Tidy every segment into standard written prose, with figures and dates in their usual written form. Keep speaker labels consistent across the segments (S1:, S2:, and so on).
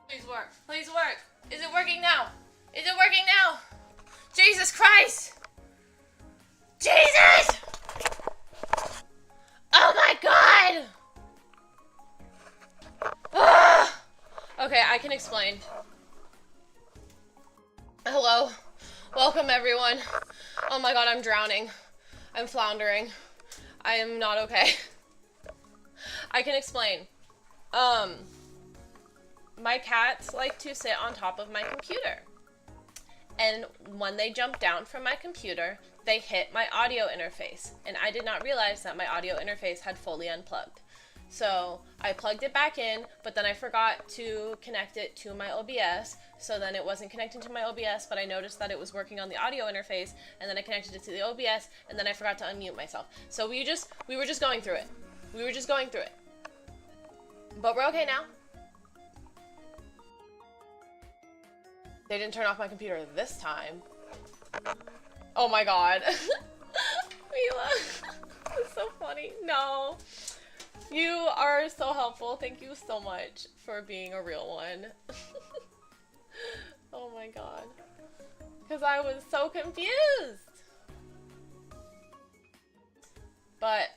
S1: Please work. Please work. Is it working now? Is it working now? Jesus Christ! Jesus! Oh my god! Ah! Okay, I can explain. Hello. Welcome everyone. Oh my god, I'm drowning. I'm floundering. I am not okay. I can explain. My cats like to sit on top of my computer. And when they jump down from my computer, they hit my audio interface. And I did not realize that my audio interface had fully unplugged. So I plugged it back in, but then I forgot to connect it to my OBS. So then it wasn't connecting to my OBS, but I noticed that it was working on the audio interface, and then I connected it to the OBS, and then I forgot to unmute myself. So we were just going through it. We were just going through it. But we're okay now. They didn't turn off my computer this time. Oh my god. Mila. It's so funny. No. You are so helpful. Thank you so much for being a real one. Oh my god. Because I was so confused. But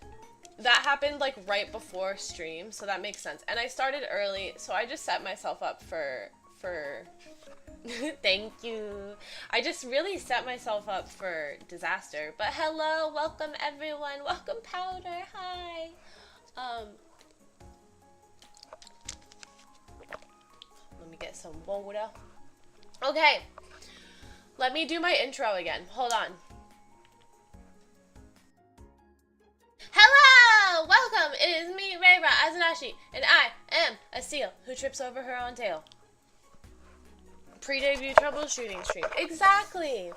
S1: that happened like right before stream, so that makes sense. And I started early, so I just set myself up for thank you. I just really set myself up for disaster. But hello, welcome everyone. Welcome Powder. Hi. Let me get some water. Okay. Let me do my intro again. Hold on. Hello! Welcome! It is me, Reira Azanashi, and I am a seal who trips over her own tail. Pre-debut troubleshooting stream. Exactly!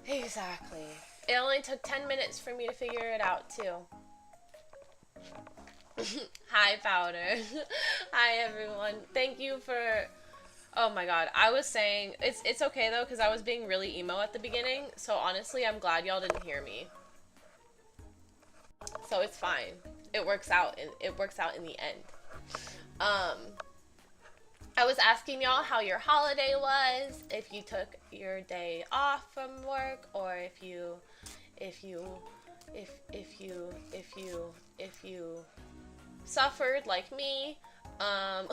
S1: Exactly. It only took 10 minutes for me to figure it out, too. Hi, Powder. Hi, everyone. Thank you for... Oh my god. I was saying... It's okay, though, because I was being really emo at the beginning, so honestly, I'm glad y'all didn't hear me. So it's fine. It works out in the end. I was asking y'all how your holiday was, if you took your day off from work, or if you suffered like me. God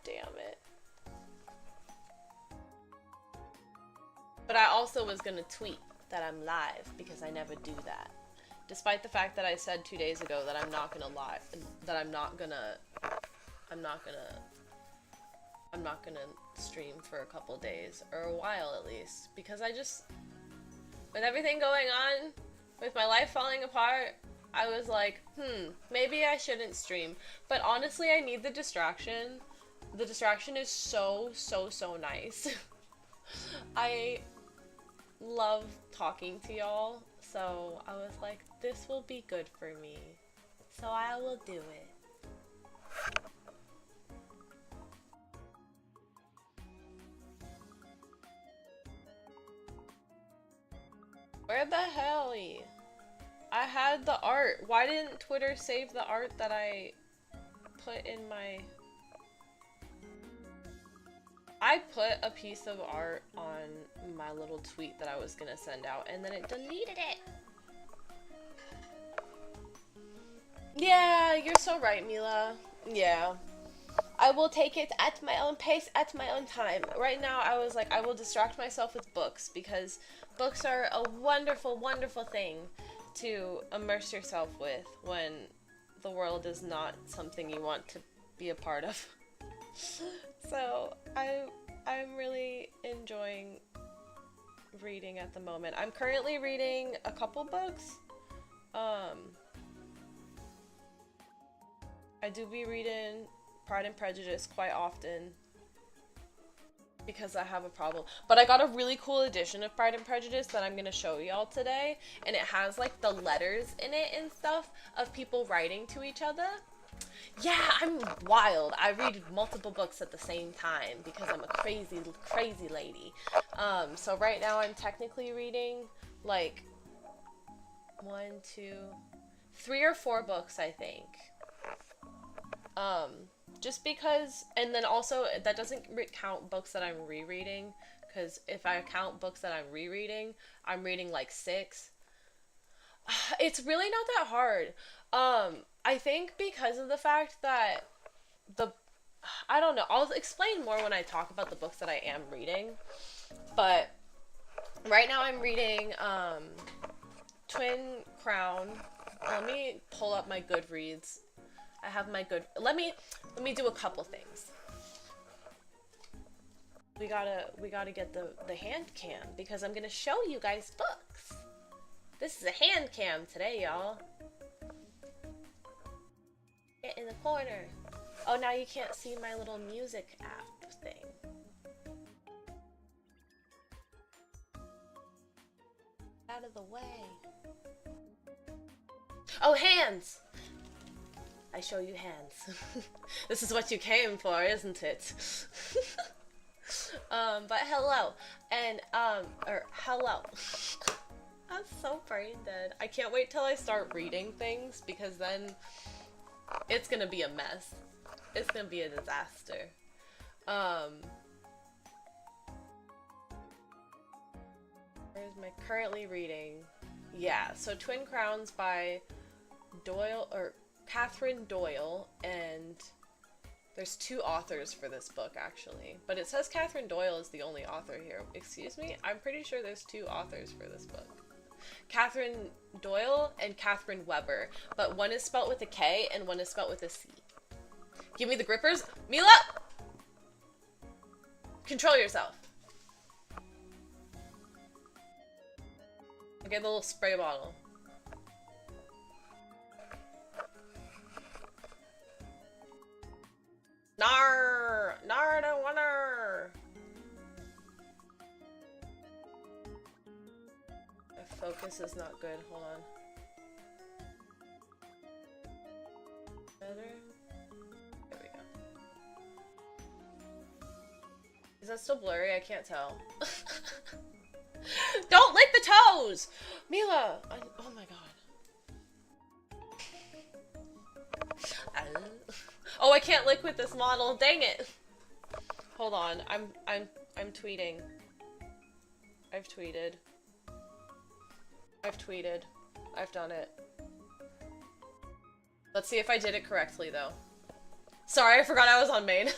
S1: damn it. But I also was gonna tweet that I'm live, because I never do that. Despite the fact that I said 2 days ago that I'm not gonna stream for a couple days, or a while at least, because I just, with everything going on, with my life falling apart, I was like, maybe I shouldn't stream. But honestly, I need the distraction. The distraction is so nice. I love talking to y'all, So I was like, this will be good for me. So I will do it. Where the hell? I had the art. Why didn't Twitter save the art that I put in my... I put a piece of art on my little tweet that I was gonna send out, and then it deleted it. Yeah, you're so right, Mila. Yeah. I will take it at my own pace, at my own time. Right now, I was like, I will distract myself with books, because books are a wonderful, wonderful thing to immerse yourself with when the world is not something you want to be a part of. So, I'm really enjoying reading at the moment. I'm currently reading a couple books. I do be reading Pride and Prejudice quite often because I have a problem. But I got a really cool edition of Pride and Prejudice that I'm going to show y'all today. And it has like the letters in it and stuff of people writing to each other. Yeah, I'm wild. I read multiple books at the same time because I'm a crazy, crazy lady. So right now I'm technically reading like 1, 2, 3 or 4 books, I think. Just because, and then also that doesn't count books that I'm rereading, because if I count books that I'm rereading, I'm reading like 6. It's really not that hard. I think because of the fact that I don't know, I'll explain more when I talk about the books that I am reading, but right now I'm reading, Twin Crown. Let me pull up my Goodreads. I have my let me do a couple things. We gotta get the hand cam because I'm gonna show you guys books. This is a hand cam today, y'all. Get in the corner. Oh, now you can't see my little music app thing. Out of the way. Oh, hands! I show you hands. This is what you came for, isn't it? But hello. And, hello. I'm so brain dead. I can't wait till I start reading things because then it's gonna be a mess. It's gonna be a disaster. Where's my currently reading? Yeah, so Twin Crowns by Doyle, or Catherine Doyle, and there's 2 authors for this book actually, but it says Catherine Doyle is the only author here. Excuse me? I'm pretty sure there's 2 authors for this book. Catherine Doyle and Catherine Weber, but one is spelt with a K and one is spelt with a C. Give me the grippers. Mila! Control yourself. Okay, the little spray bottle. Nar! Nar, I don't want her! My focus is not good. Hold on. Better? There we go. Is that still blurry? I can't tell. Don't lick the toes! Mila! Oh my god. Oh, I can't lick with this model. Dang it. Hold on. I'm tweeting. I've tweeted. I've done it. Let's see if I did it correctly, though. Sorry, I forgot I was on main.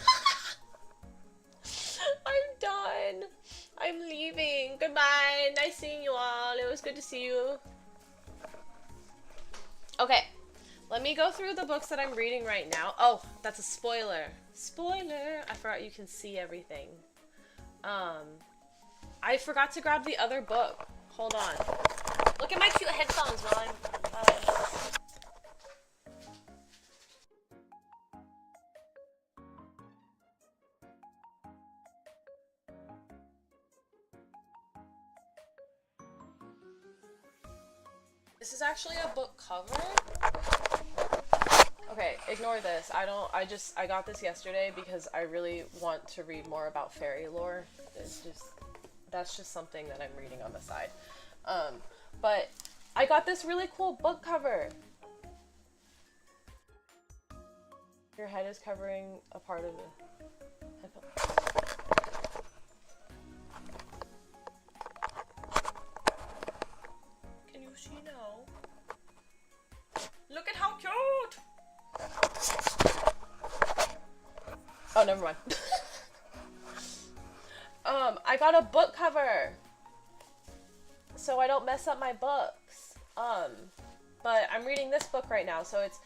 S1: I'm done. I'm leaving. Goodbye. Nice seeing you all. It was good to see you. Okay. Let me go through the books that I'm reading right now. Oh, that's a spoiler. Spoiler! I forgot you can see everything. I forgot to grab the other book. Hold on. Look at my cute headphones while I'm... This is actually a book cover. Okay, ignore this. I got this yesterday because I really want to read more about fairy lore. That's just something that I'm reading on the side. But I got this really cool book cover. Your head is covering a part of the headphone. Can you see now? Look at how cute! Oh, never mind. I got a book cover so I don't mess up my books. But I'm reading this book right now, so it's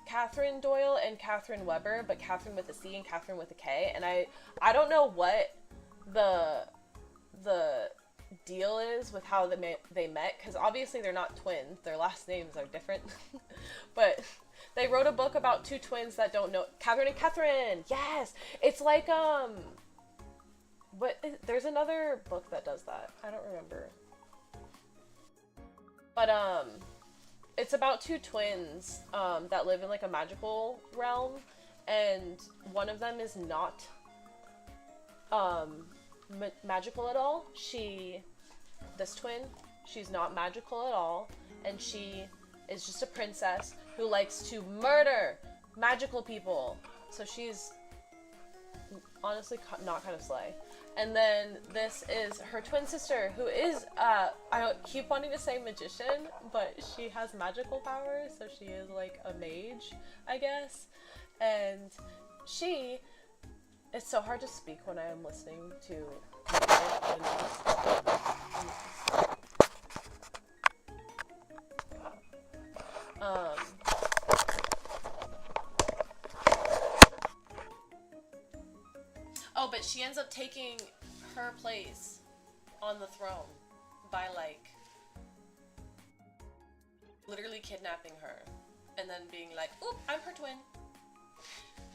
S1: Catherine Doyle and Catherine Weber, but Catherine with a C and Catherine with a K. And I don't know what the deal is with how they met, because obviously they're not twins. Their last names are different. But they wrote a book about two twins that don't know. Catherine and Catherine! Yes! It's like, there's another book that does that. I don't remember. But, it's about two twins, that live in, like, a magical realm, and one of them is not, magical at all. This twin, she's not magical at all, and she is just a princess who likes to murder magical people. So she's honestly not kind of slay. And then this is her twin sister, who is, I keep wanting to say magician, but she has magical powers, so she is like a mage, I guess. And it's so hard to speak when I am listening to oh, but she ends up taking her place on the throne by, like, literally kidnapping her and then being like, oop, I'm her twin.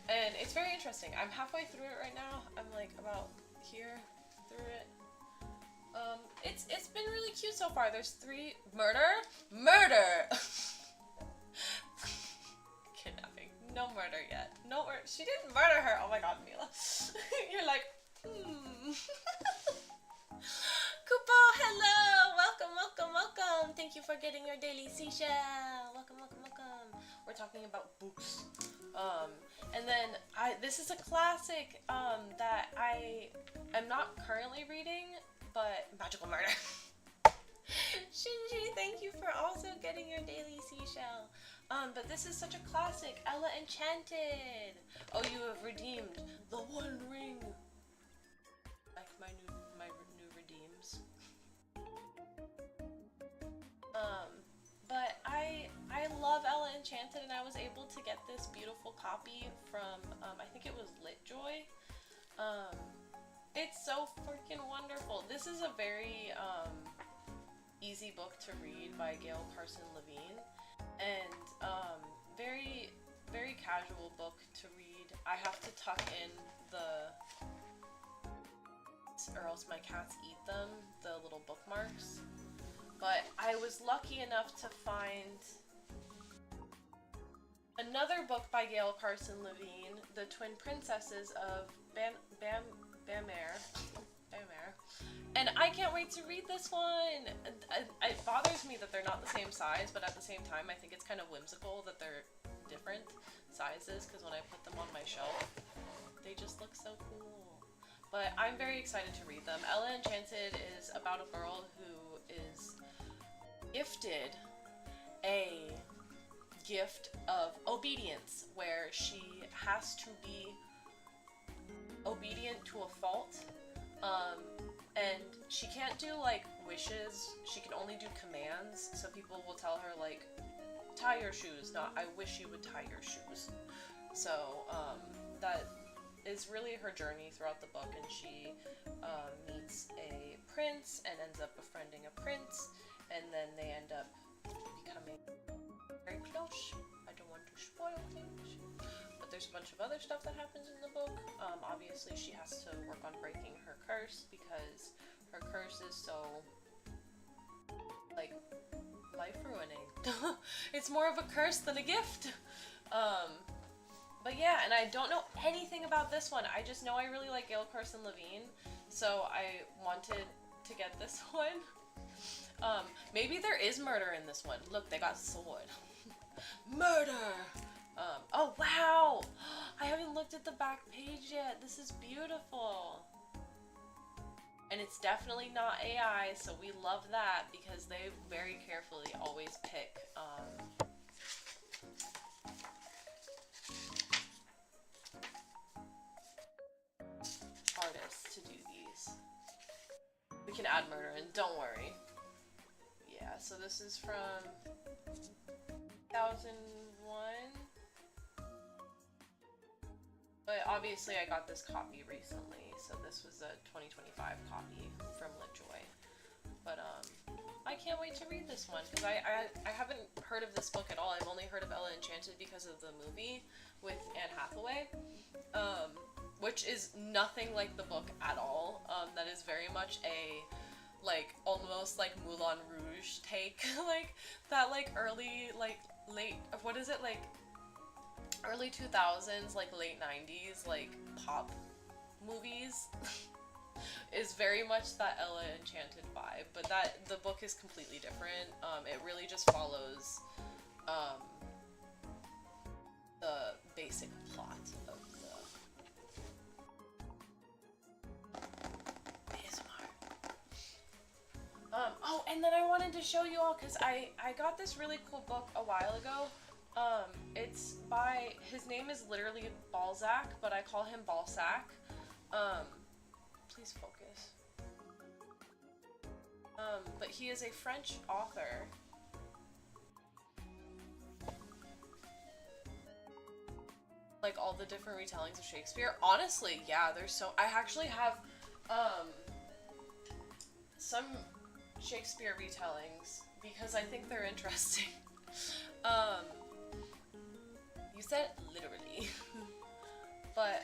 S1: And it's very interesting. I'm halfway through it right now. I'm like about here through it. It's been really cute so far. There's 3 murder. Kidnapping. No murder yet. No murder. She didn't murder her. Oh my god, Mila. You're like, Kupo, hello. Welcome. Thank you for getting your daily seashell. Welcome. We're talking about books. And then this is a classic that I'm not currently reading, but Magical Murder. Shinji, thank you for also getting your daily seashell. But this is such a classic, Ella Enchanted. Oh, you have redeemed the One Ring. Like my new redeems. But I love Ella Enchanted, and I was able to get this beautiful copy from, I think it was LitJoy. It's so freaking wonderful. This is a very, easy book to read by Gail Carson Levine, and, very, very casual book to read. I have to tuck in or else my cats eat them, the little bookmarks. But I was lucky enough to find another book by Gail Carson Levine, The Twin Princesses of Bamere. And I can't wait to read this one! It bothers me that they're not the same size, but at the same time I think it's kind of whimsical that they're different sizes, because when I put them on my shelf, they just look so cool. But I'm very excited to read them. Ella Enchanted is about a girl who is gifted a gift of obedience, where she has to be obedient to a fault, and she can't do like wishes, she can only do commands. So people will tell her like, tie your shoes, not I wish you would tie your shoes. So that is really her journey throughout the book, and she meets a prince and ends up befriending a prince, and then they end up becoming very close. I don't want to spoil things, but there's a bunch of other stuff that happens in the book. Obviously she has to work on breaking her curse, because her curse is so like, life ruining. It's more of a curse than a gift. But yeah, and I don't know anything about this one. I just know I really like Gail Carson Levine, so I wanted to get this one. Maybe there is murder in this one. Look, they got sword. Murder! Oh wow! I haven't looked at the back page yet. This is beautiful. And it's definitely not AI, so we love that because they very carefully always pick artists to do these. We can add murder in, don't worry. Yeah, so this is from 2001. But obviously I got this copy recently, so this was a 2025 copy from LitJoy. But I can't wait to read this one because I haven't heard of this book at all. I've only heard of Ella Enchanted because of the movie with Anne Hathaway, which is nothing like the book at all. That is very much a like almost like Moulin Rouge take, like that like early like late what is it like early 2000s like late 90s like pop movies. Is very much that Ella Enchanted vibe, but that the book is completely different. It really just follows the basic plot of the ASMR. Oh, and then I wanted to show you all because I got this really cool book a while ago. It's by, his name is literally Balzac, but I call him Balsac. Please focus. But he is a French author. Like all the different retellings of Shakespeare. Honestly, yeah, there's so, I actually have, some Shakespeare retellings because I think they're interesting. You said literally. But,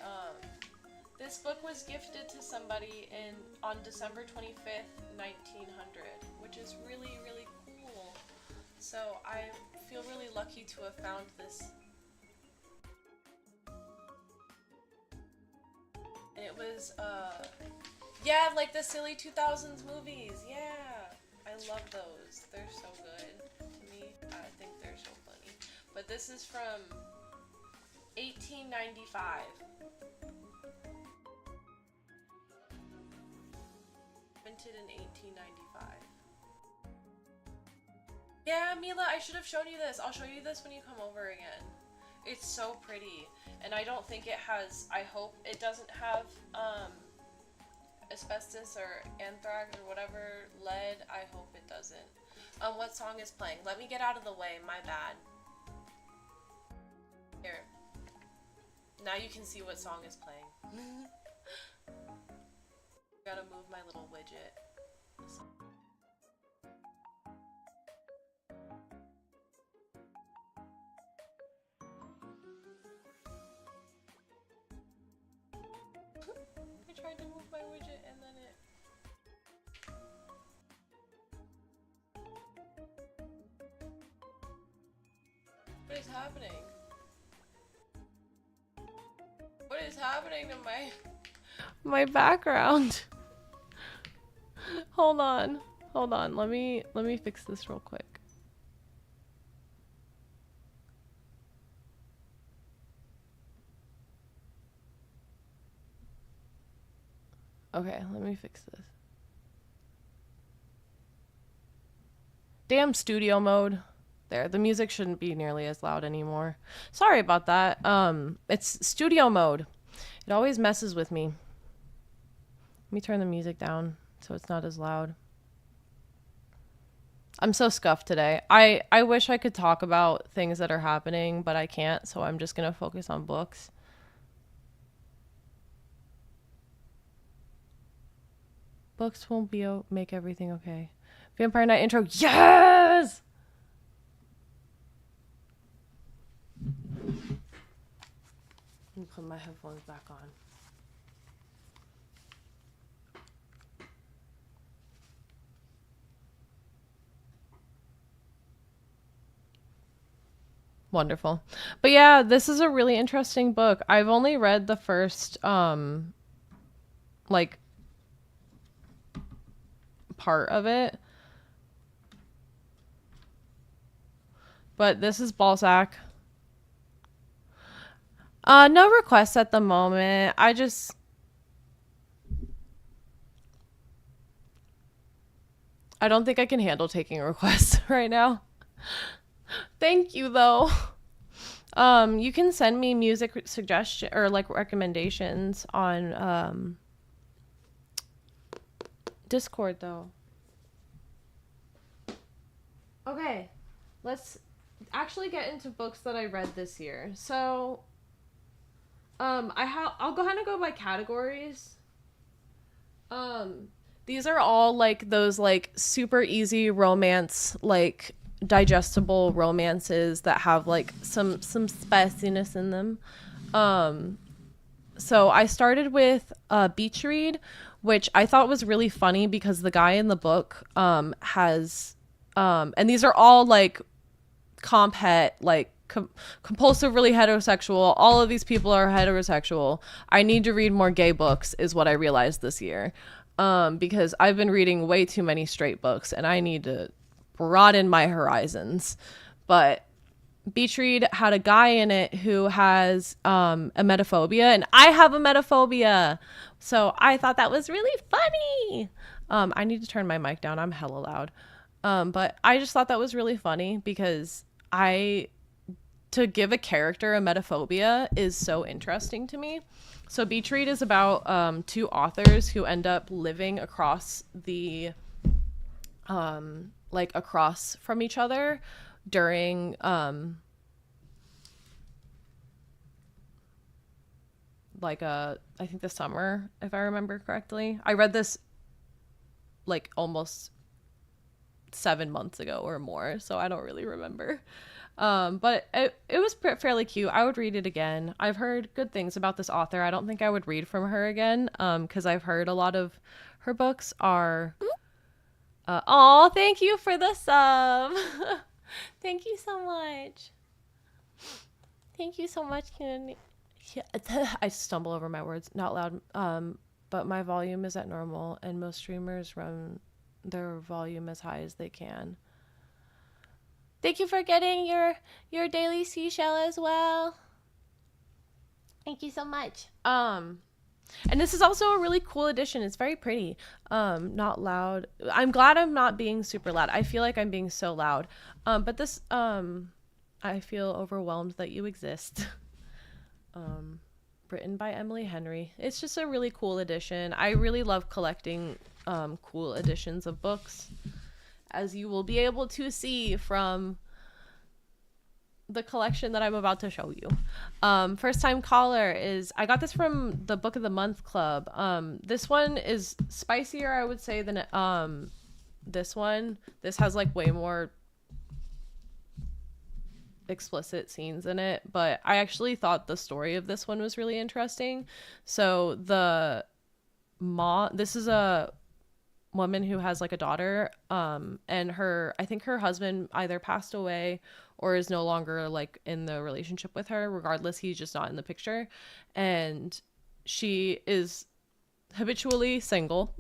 S1: this book was gifted to somebody on December 25th, 1900, which is really, really cool. So I feel really lucky to have found this. And it was, yeah, like the silly 2000s movies, yeah. I love those. They're so good to me. I think they're so funny. But this is from 1895. Printed in 1895. Yeah, Mila, I should have shown you this. I'll show you this when you come over again. It's so pretty. And I don't think it has, I hope it doesn't have asbestos or anthrax or whatever, lead. I hope it doesn't. What song is playing? Let me get out of the way, my bad. Here. Now you can see what song is playing. Gotta move my little widget. I tried to move my widget and then it... What is happening? What is happening to my background? Hold on. Hold on. Let me fix this real quick. Okay, let me fix this. Damn studio mode. There, the music shouldn't be nearly as loud anymore. Sorry about that. It's studio mode. It always messes with me. Let me turn the music down so it's not as loud. I'm so scuffed today. I wish I could talk about things that are happening, but I can't, so I'm just gonna focus on books. Books won't make everything okay. Vampire Night intro, yes! Let me put my headphones back on. Wonderful. But yeah, this is a really interesting book. I've only read the first like part of it. But this is Balzac. No requests at the moment. I don't think I can handle taking requests right now. Thank you though. You can send me music suggestion or like recommendations on Discord though. Okay. Let's actually get into books that I read this year. So, I'll go ahead and go by categories. These are all like those like super easy romance, like digestible romances that have like some spiciness in them. So I started with Beach Read, which I thought was really funny because the guy in the book has and these are all like comphet, like compulsively heterosexual. All of these people are heterosexual. I need to read more gay books is what I realized this year. Because I've been reading way too many straight books and I need to broaden my horizons. But Beach Read had a guy in it who has emetophobia, and I have emetophobia. So I thought that was really funny. I need to turn my mic down. I'm hella loud. But I just thought that was really funny because to give a character emetophobia is so interesting to me. So Beach Read is about two authors who end up living across across from each other during I think the summer, if I remember correctly. I read this like almost 7 months ago or more, so I don't really remember. But it was fairly cute. I would read it again. I've heard good things about this author. I don't think I would read from her again, because I've heard a lot of her books are oh, thank you for the sub. Thank you so much. Thank you so much, Kennedy. I stumble over my words, not loud. But my volume is at normal, and most streamers run their volume as high as they can. Thank you for getting your daily seashell as well. Thank you so much. And this is also a really cool edition. It's very pretty. Not loud. I'm glad I'm not being super loud. I feel like I'm being so loud. But this I feel overwhelmed that you exist. Written by Emily Henry. It's just a really cool edition. I really love collecting cool editions of books, as you will be able to see from the collection that I'm about to show you. First time caller is, I got this from the Book of the Month Club. This one is spicier, I would say, than this one. This has like way more explicit scenes in it, but I actually thought the story of this one was really interesting. So this is a woman who has like a daughter, and I think her husband either passed away or is no longer like in the relationship with her. Regardless, he's just not in the picture, and she is habitually single.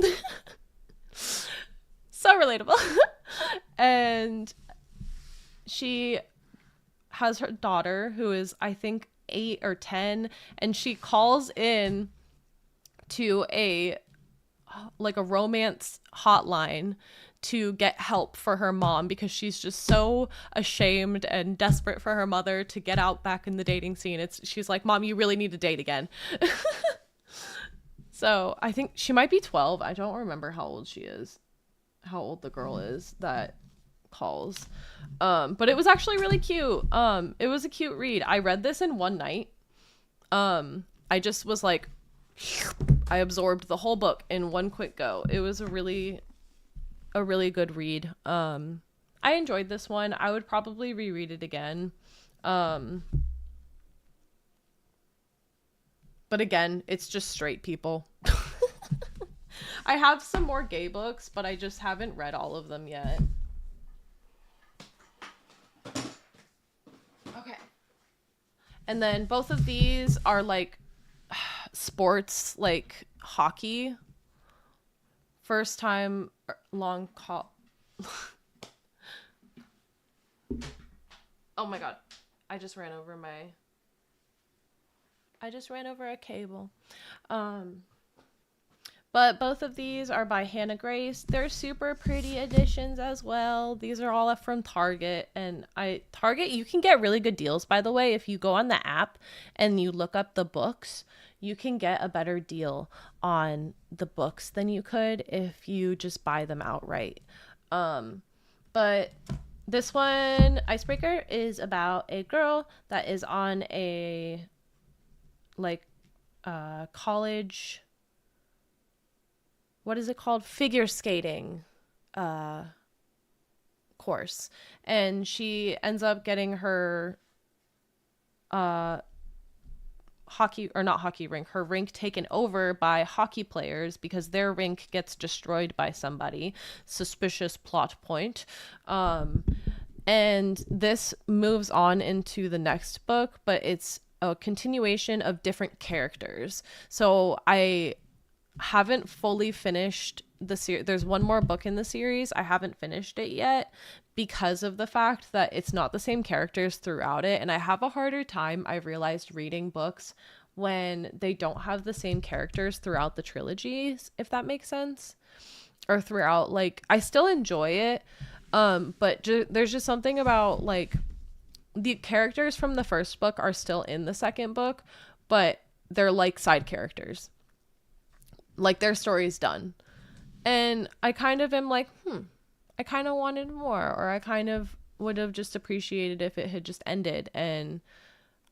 S1: So relatable. And she has her daughter who is, I think, 8 or 10, and she calls in to a romance hotline to get help for her mom because she's just so ashamed and desperate for her mother to get out back in the dating scene. She's like, Mom, you really need to date again. So I think she might be 12. I don't remember how old the girl is that calls. But it was actually really cute. It was a cute read. I read this in one night. I just was like, I absorbed the whole book in one quick go. It was a really good read. I enjoyed this one. I would probably reread it again. But again, it's just straight people. I have some more gay books, but I just haven't read all of them yet. Okay. And then both of these are like sports, like hockey. First time long call. Oh my god. I just ran over a cable. But both of these are by Hannah Grace. They're super pretty editions as well. These are all from Target. And Target, you can get really good deals, by the way. If you go on the app and you look up the books, you can get a better deal on the books than you could if you just buy them outright. But this one, Icebreaker, is about a girl that is on a college, what is it called? Figure skating course. And she ends up getting her her rink taken over by hockey players because their rink gets destroyed by somebody. Suspicious plot point. And this moves on into the next book, but it's a continuation of different characters. So I haven't fully finished the series. There's one more book in the series. I haven't finished it yet because of the fact that it's not the same characters throughout it. And I have a harder time, I've realized, reading books when they don't have the same characters throughout the trilogies, if that makes sense. Or throughout, like, I still enjoy it. But there's just something about, like, the characters from the first book are still in the second book, but they're like side characters. Like, their story's done. And I kind of am like, I kind of wanted more, or I kind of would have just appreciated if it had just ended. And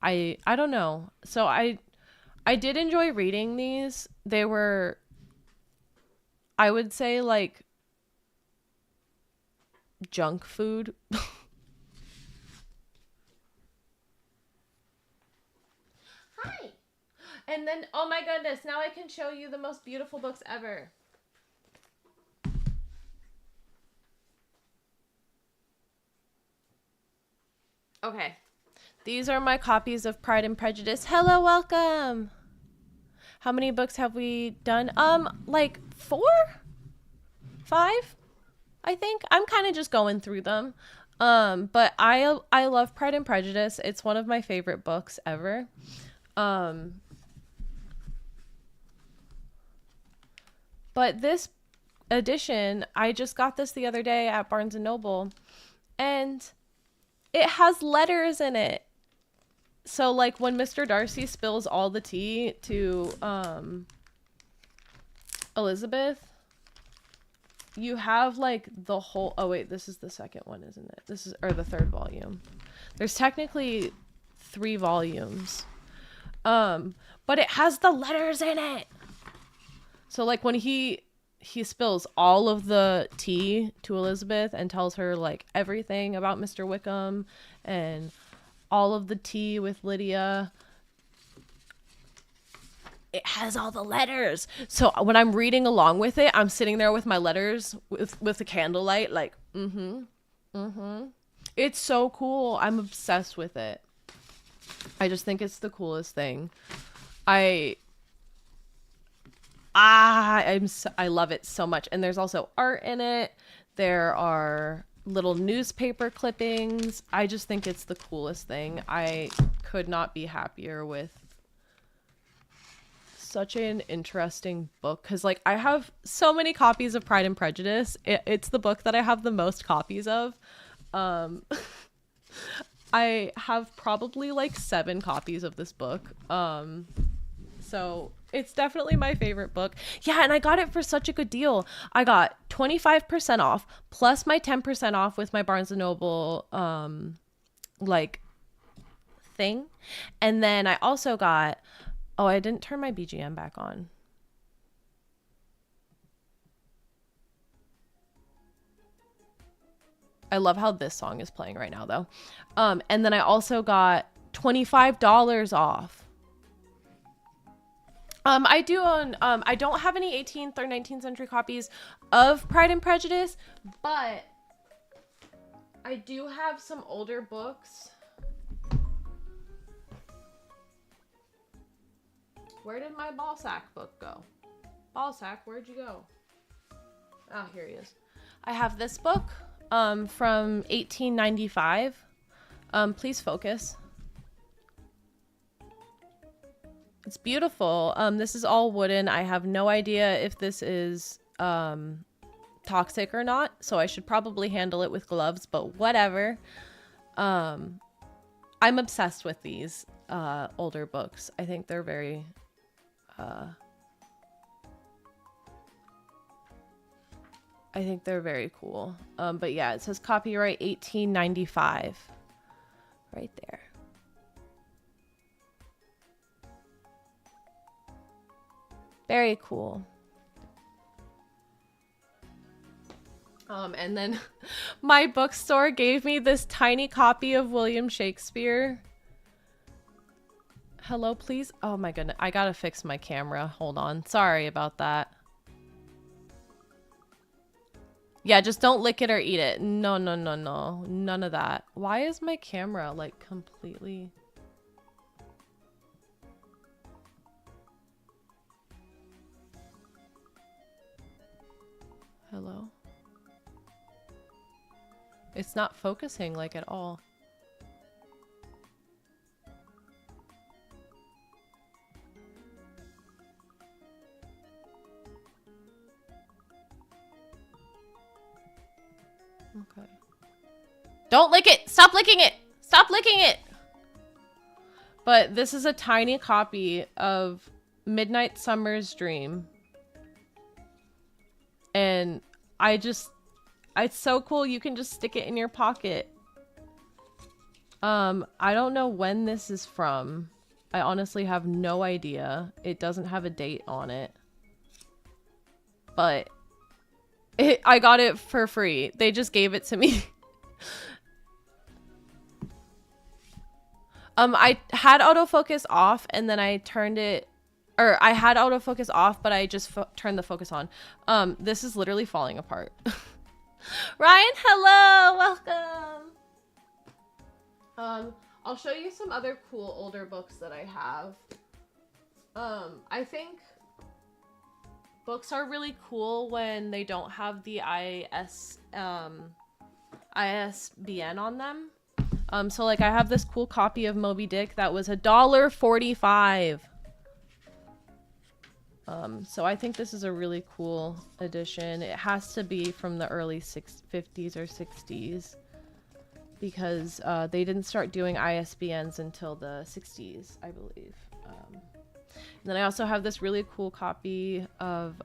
S1: I don't know. So I did enjoy reading these. They were, I would say, like, junk food. Hi. And then, oh my goodness, now I can show you the most beautiful books ever. Okay. These are my copies of Pride and Prejudice. Hello, welcome. How many books have we done? Like 4? 5? I think. I'm kind of just going through them. But I love Pride and Prejudice. It's one of my favorite books ever. But this edition, I just got this the other day at Barnes & Noble, and it has letters in it. So, like, when Mr. Darcy spills all the tea to Elizabeth, you have, like, the whole... Oh, wait, this is the second one, isn't it? This is... Or the third volume. There's technically 3 volumes. But it has the letters in it! So, like, when he spills all of the tea to Elizabeth and tells her, like, everything about Mr. Wickham and all of the tea with Lydia, it has all the letters. So when I'm reading along with it, I'm sitting there with my letters with the candlelight, like, It's so cool. I'm obsessed with it. I just think it's the coolest thing. I love it so much. And there's also art in it. There are little newspaper clippings. I just think it's the coolest thing. I could not be happier with such an interesting book, because, like, I have so many copies of Pride and Prejudice. It's the book that I have the most copies of. I have probably like 7 copies of this book. So it's definitely my favorite book. Yeah, and I got it for such a good deal. I got 25% off plus my 10% off with my Barnes & Noble like thing. And then I also got, oh, I didn't turn my BGM back on. I love how this song is playing right now, though. And then I also got $25 off. I do own, I don't have any 18th or 19th century copies of Pride and Prejudice, but I do have some older books. Where did my ball sack book go? Ball sack, where'd you go? Oh, here he is. I have this book from 1895. Please focus. It's beautiful. This is all wooden. I have no idea if this is toxic or not, so I should probably handle it with gloves, but whatever. I'm obsessed with these older books. I think they're very cool. But yeah, it says copyright 1895 right there. Very cool. And then my bookstore gave me this tiny copy of William Shakespeare. Hello, please. Oh my goodness. I gotta fix my camera. Hold on. Sorry about that. Yeah, just don't lick it or eat it. No, no, no, no. None of that. Why is my camera like completely... Hello? It's not focusing like at all. Okay. Don't lick it! Stop licking it! Stop licking it! But this is a tiny copy of Midnight Summer's Dream. And it's so cool. You can just stick it in your pocket. I don't know when this is from. I honestly have no idea. It doesn't have a date on it. But I got it for free. They just gave it to me. I had autofocus off and then I turned it, or I had autofocus off, but I just turned the focus on. This is literally falling apart. Ryan, hello, welcome. I'll show you some other cool older books that I have. I think books are really cool when they don't have the ISBN on them. So like I have this cool copy of Moby Dick that was $1.45. So I think this is a really cool edition. It has to be from the early 50s or 60s because they didn't start doing ISBNs until the 60s, I believe. And then I also have this really cool copy of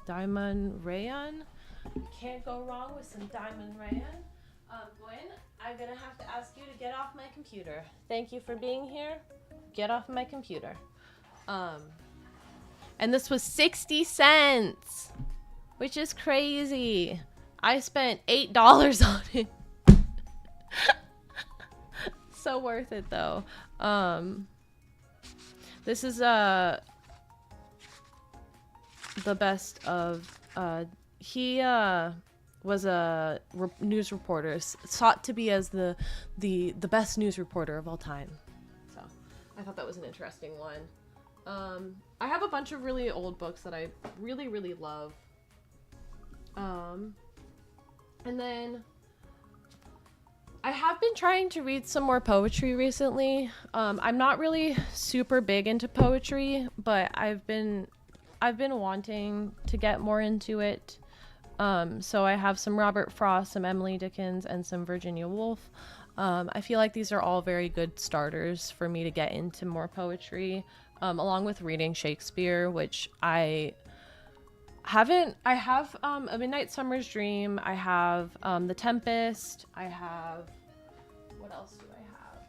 S1: Diamond Rayon. You can't go wrong with some Diamond Rayon. Gwen, I'm gonna have to ask you to get off my computer. Thank you for being here. Get off my computer. And this was 60 cents, which is crazy. I spent $8 on it. So worth it though. This is the best of he was a news reporter, sought to be as the best news reporter of all time. So I thought that was an interesting one. I have a bunch of really old books that I really, really love. And then I have been trying to read some more poetry recently. I'm not really super big into poetry, but I've been wanting to get more into it. So I have some Robert Frost, some Emily Dickinson, and some Virginia Woolf. I feel like these are all very good starters for me to get into more poetry, along with reading Shakespeare, which I haven't. I have A Midnight Summer's Dream. I have The Tempest. I have... What else do I have?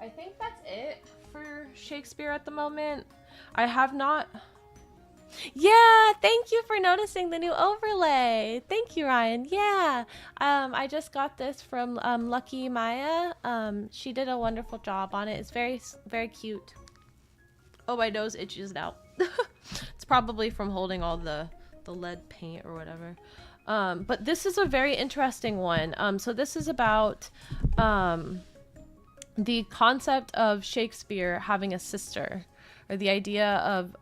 S1: I think that's it for Shakespeare at the moment. I have not... Yeah, thank you for noticing the new overlay. Thank you, Ryan. Yeah, I just got this from Lucky Maya. She did a wonderful job on it. It's very, very cute. Oh, my nose itches now. It's probably from holding all the lead paint or whatever. But this is a very interesting one. So this is about
S2: the concept of Shakespeare having a sister, or the idea of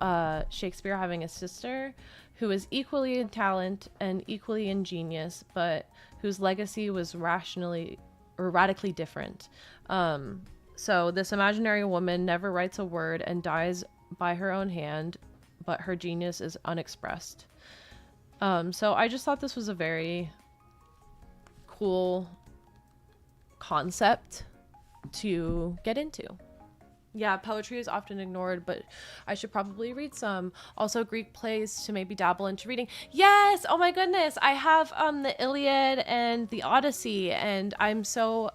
S2: Shakespeare having a sister who is equally in talent and equally in genius, but whose legacy was rationally or radically different. So this imaginary woman never writes a word and dies by her own hand, but her genius is unexpressed. So I just thought this was a very cool concept to get into. Yeah, poetry is often ignored, but I should probably read some. Also, Greek plays to maybe dabble into reading. Yes! Oh my goodness! I have the Iliad and the Odyssey, and I'm so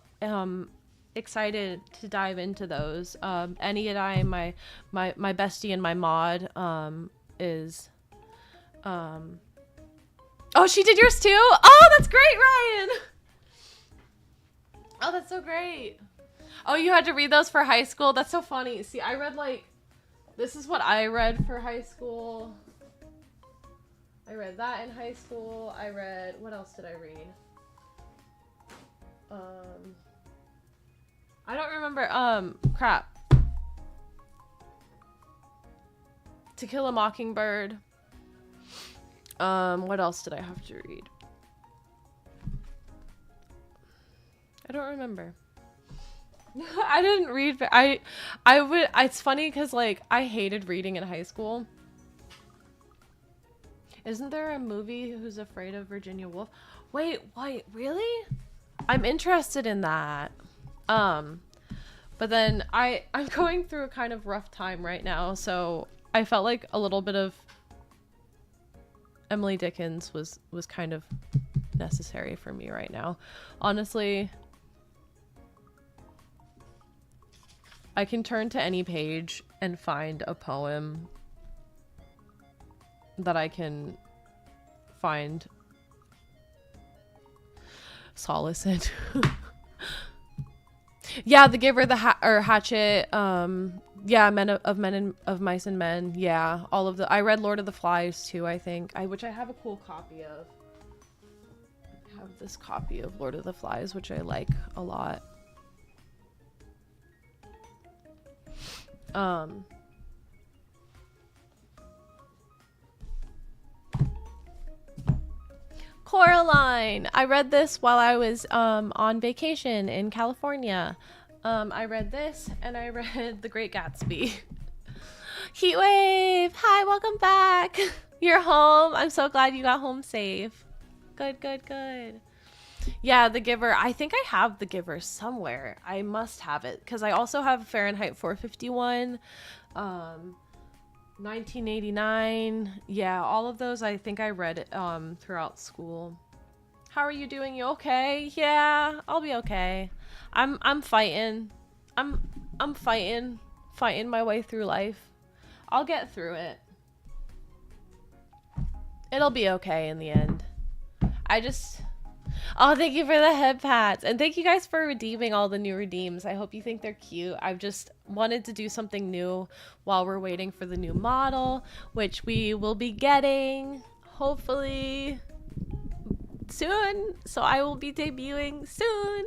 S2: excited to dive into those. Annie and I, my bestie and my mod, is oh, she did yours too? Oh, that's great, Ryan! Oh, that's so great. Oh, you had to read those for high school? That's so funny. See, I read this is what I read for high school. I read that in high school. I read, what else did I read? I don't remember, crap. To Kill a Mockingbird. What else did I have to read? I don't remember. I didn't read. It's funny because I hated reading in high school. Isn't there a movie Who's Afraid of Virginia Woolf? Wait, really? I'm interested in that. But then I'm going through a kind of rough time right now, so I felt like a little bit of Emily Dickens was kind of necessary for me right now. Honestly, I can turn to any page and find a poem that I can find solace in. Yeah, The Giver, Hatchet, yeah, of Mice and Men. Yeah, all of the. I read Lord of the Flies too, I think. Which I have a cool copy of. I have this copy of Lord of the Flies, which I like a lot. Coraline. I read this while I was on vacation in California. I read this and I read The Great Gatsby. Heatwave. Hi, welcome back. You're home. I'm so glad you got home safe. Good. Yeah, The Giver. I think I have The Giver somewhere. I must have it because I also have Fahrenheit 451, 1989. Yeah, all of those I think I read throughout school. How are you doing? You okay? Yeah, I'll be okay. I'm fighting. I'm fighting my way through life. I'll get through it. It'll be okay in the end. Oh, thank you for the head pats. And thank you guys for redeeming all the new redeems. I hope you think they're cute. I've just wanted to do something new while we're waiting for the new model, which we will be getting hopefully soon. So I will be debuting soon.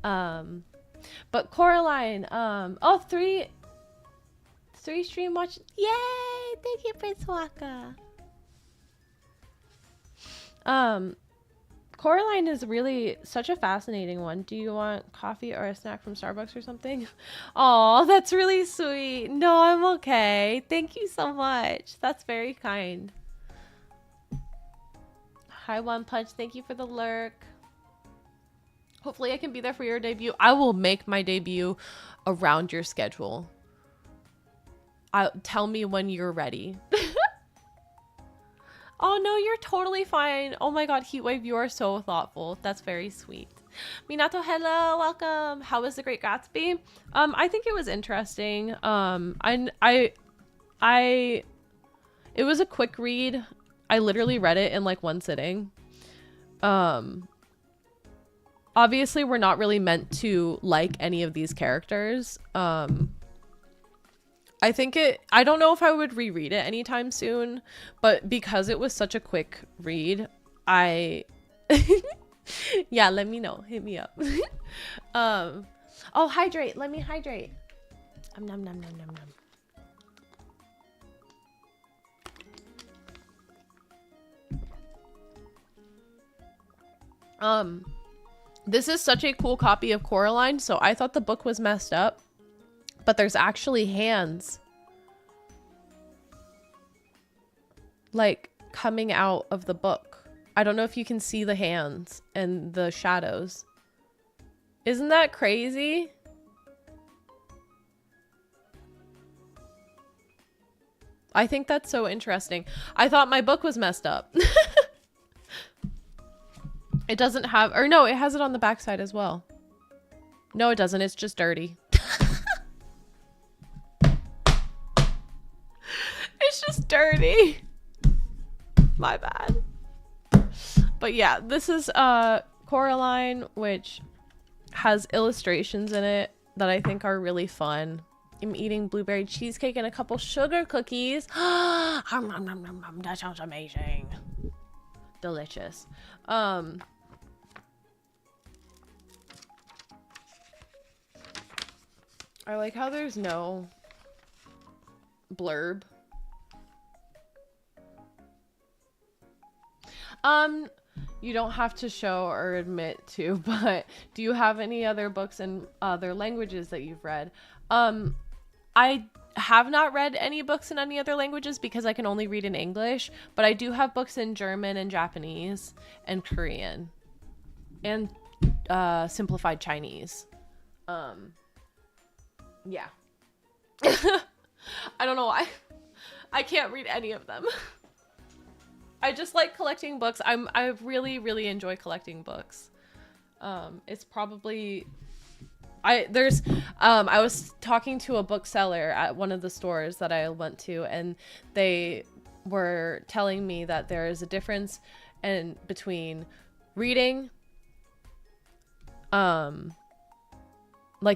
S2: But Coraline, oh, three stream watch. Yay! Thank you, Prince Waka. Coraline is really such a fascinating one. Do you want coffee or a snack from Starbucks or something? Oh, that's really sweet. No, I'm okay. Thank you so much. That's very kind. Hi, One Punch. Thank you for the lurk. Hopefully I can be there for your debut. I will make my debut around your schedule. Tell me when you're ready. Oh no, you're totally fine. Oh my god, Heatwave, you are so thoughtful. That's very sweet. Minato, hello, welcome. How was The Great Gatsby? I think it was interesting. It was a quick read. I literally read it in like one sitting. Obviously we're not really meant to like any of these characters. I don't know if I would reread it anytime soon, but because it was such a quick read, yeah, let me know. Hit me up. Oh, hydrate. Let me hydrate. Nom nom nom nom nom. This is such a cool copy of Coraline, so I thought the book was messed up, but there's actually hands like coming out of the book. I don't know if you can see the hands and the shadows. Isn't that crazy? I think that's so interesting. I thought my book was messed up. It doesn't have, or no, it has it on the backside as well. No, it doesn't. It's just dirty. It's just dirty. My bad. But yeah, this is Coraline, which has illustrations in it that I think are really fun. I'm eating blueberry cheesecake and a couple sugar cookies. That sounds amazing. Delicious. I like how there's no blurb. You don't have to show or admit to, but do you have any other books in other languages that you've read? I have not read any books in any other languages because I can only read in English, but I do have books in German and Japanese and Korean and simplified Chinese. Yeah. I don't know why. I can't read any of them. I just like collecting books. I really, really enjoy collecting books. It's probably I was talking to a bookseller at one of the stores that I went to, and they were telling me that there is a difference between reading, like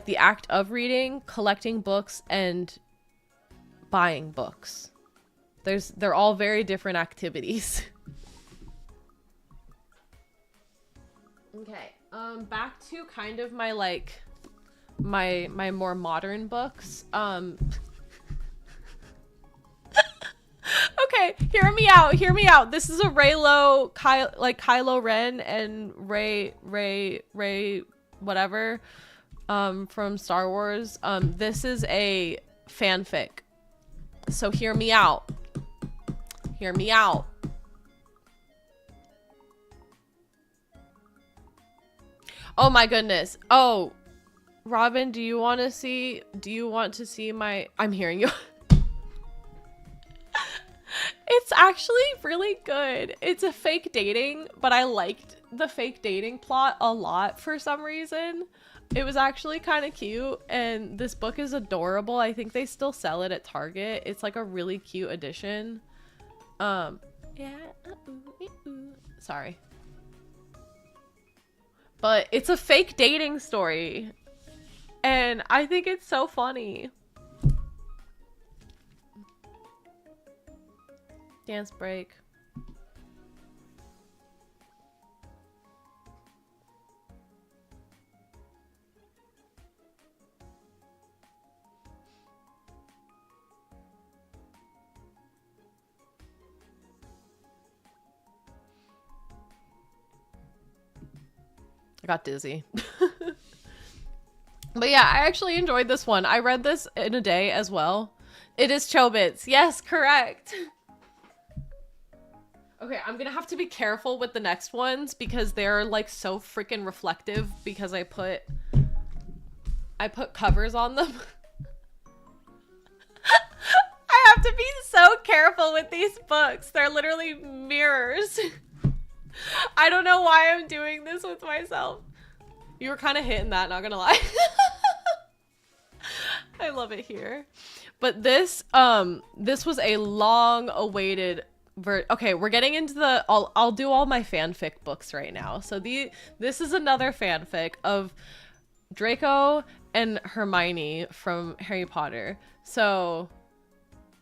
S2: the act of reading, collecting books, and buying books. They're all very different activities. Okay, back to kind of my like my more modern books. Okay, hear me out. This is a Reylo, Kylo Ren and Rey whatever from Star Wars. This is a fanfic. So hear me out. Hear me out. Oh my goodness. Oh, Robin, do you want to see my, I'm hearing you. It's actually really good. It's a fake dating, but I liked the fake dating plot a lot for some reason. It was actually kind of cute, and this book is adorable. I think they still sell it at Target. It's like a really cute edition. Yeah. Sorry. But it's a fake dating story, and I think it's so funny. Dance break. I got dizzy. But yeah, I actually enjoyed this one. I read this in a day as well. It is Chobits. Yes, correct. Okay, I'm gonna have to be careful with the next ones because they're like so freaking reflective because I put covers on them. I have to be so careful with these books. They're literally mirrors. I don't know why I'm doing this with myself. You were kind of hitting that, not gonna lie. I love it here. But this was a long awaited okay, we're getting into the I'll do all my fanfic books right now. So this is another fanfic of Draco and Hermione from Harry Potter. So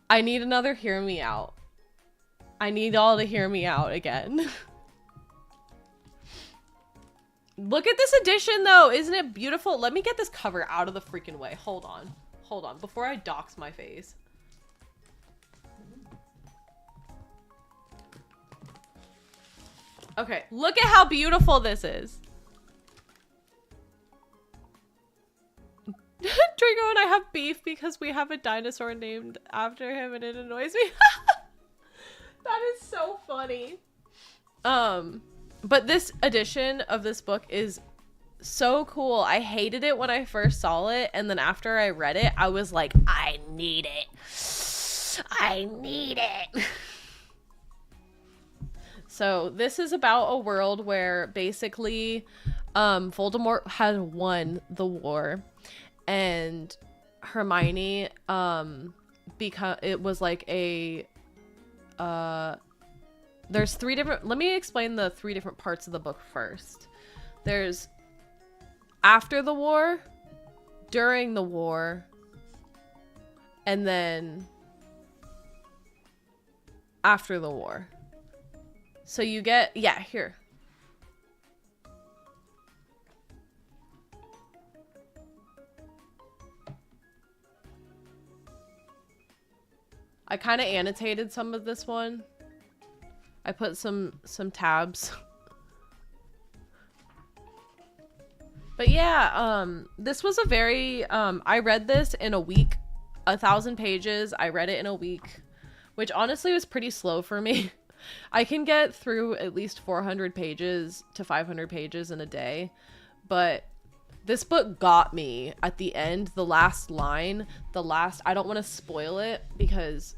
S2: I need another hear me out. I need all to hear me out again. Look at this edition, though. Isn't it beautiful? Let me get this cover out of the freaking way. Hold on. Hold on. Before I dox my face. Okay. Look at how beautiful this is. Draco and I have beef because we have a dinosaur named after him and it annoys me. That is so funny. But this edition of this book is so cool. I hated it when I first saw it, and then after I read it, I was like, I need it. I need it. So this is about a world where basically Voldemort had won the war, and Hermione, because it was like a there's three different, let me explain the three different parts of the book first. There's after the war, during the war, and then after the war. So you get, yeah, here. I kind of annotated some of this one. I put some tabs. But yeah, this was a very, I read this in a week, 1,000 pages. I read it in a week, which honestly was pretty slow for me. I can get through at least 400 pages to 500 pages in a day, but this book got me at the end, the last line, I don't want to spoil it because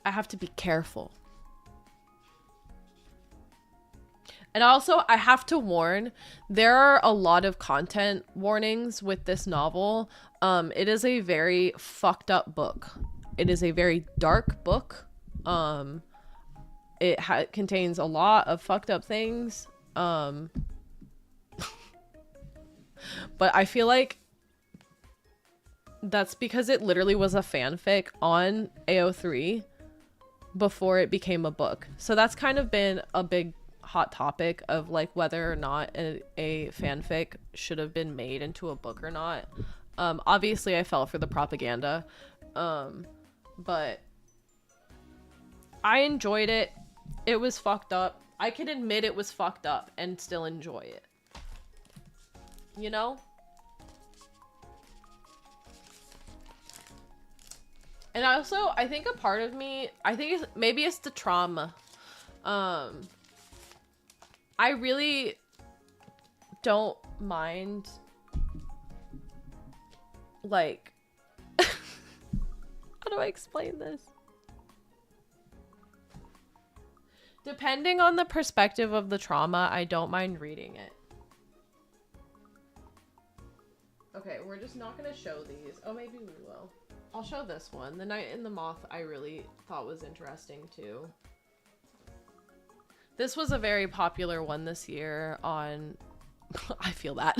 S2: I have to be careful. And also, I have to warn, there are a lot of content warnings with this novel. It is a very fucked up book. It is a very dark book. It contains a lot of fucked up things. But I feel like that's because it literally was a fanfic on AO3 before it became a book. So that's kind of been a big hot topic of like whether or not a fanfic should have been made into a book or not. Obviously I fell for the propaganda, but I enjoyed it. It was fucked up. I can admit it was fucked up and still enjoy it, you know? And also I think a part of me, I think maybe it's the trauma. I really don't mind, like, how do I explain this? Depending on the perspective of the trauma, I don't mind reading it. Okay, we're just not gonna show these. Oh, maybe we will. I'll show this one. The Night and the Moth I really thought was interesting too. This was a very popular one this year on, I feel that.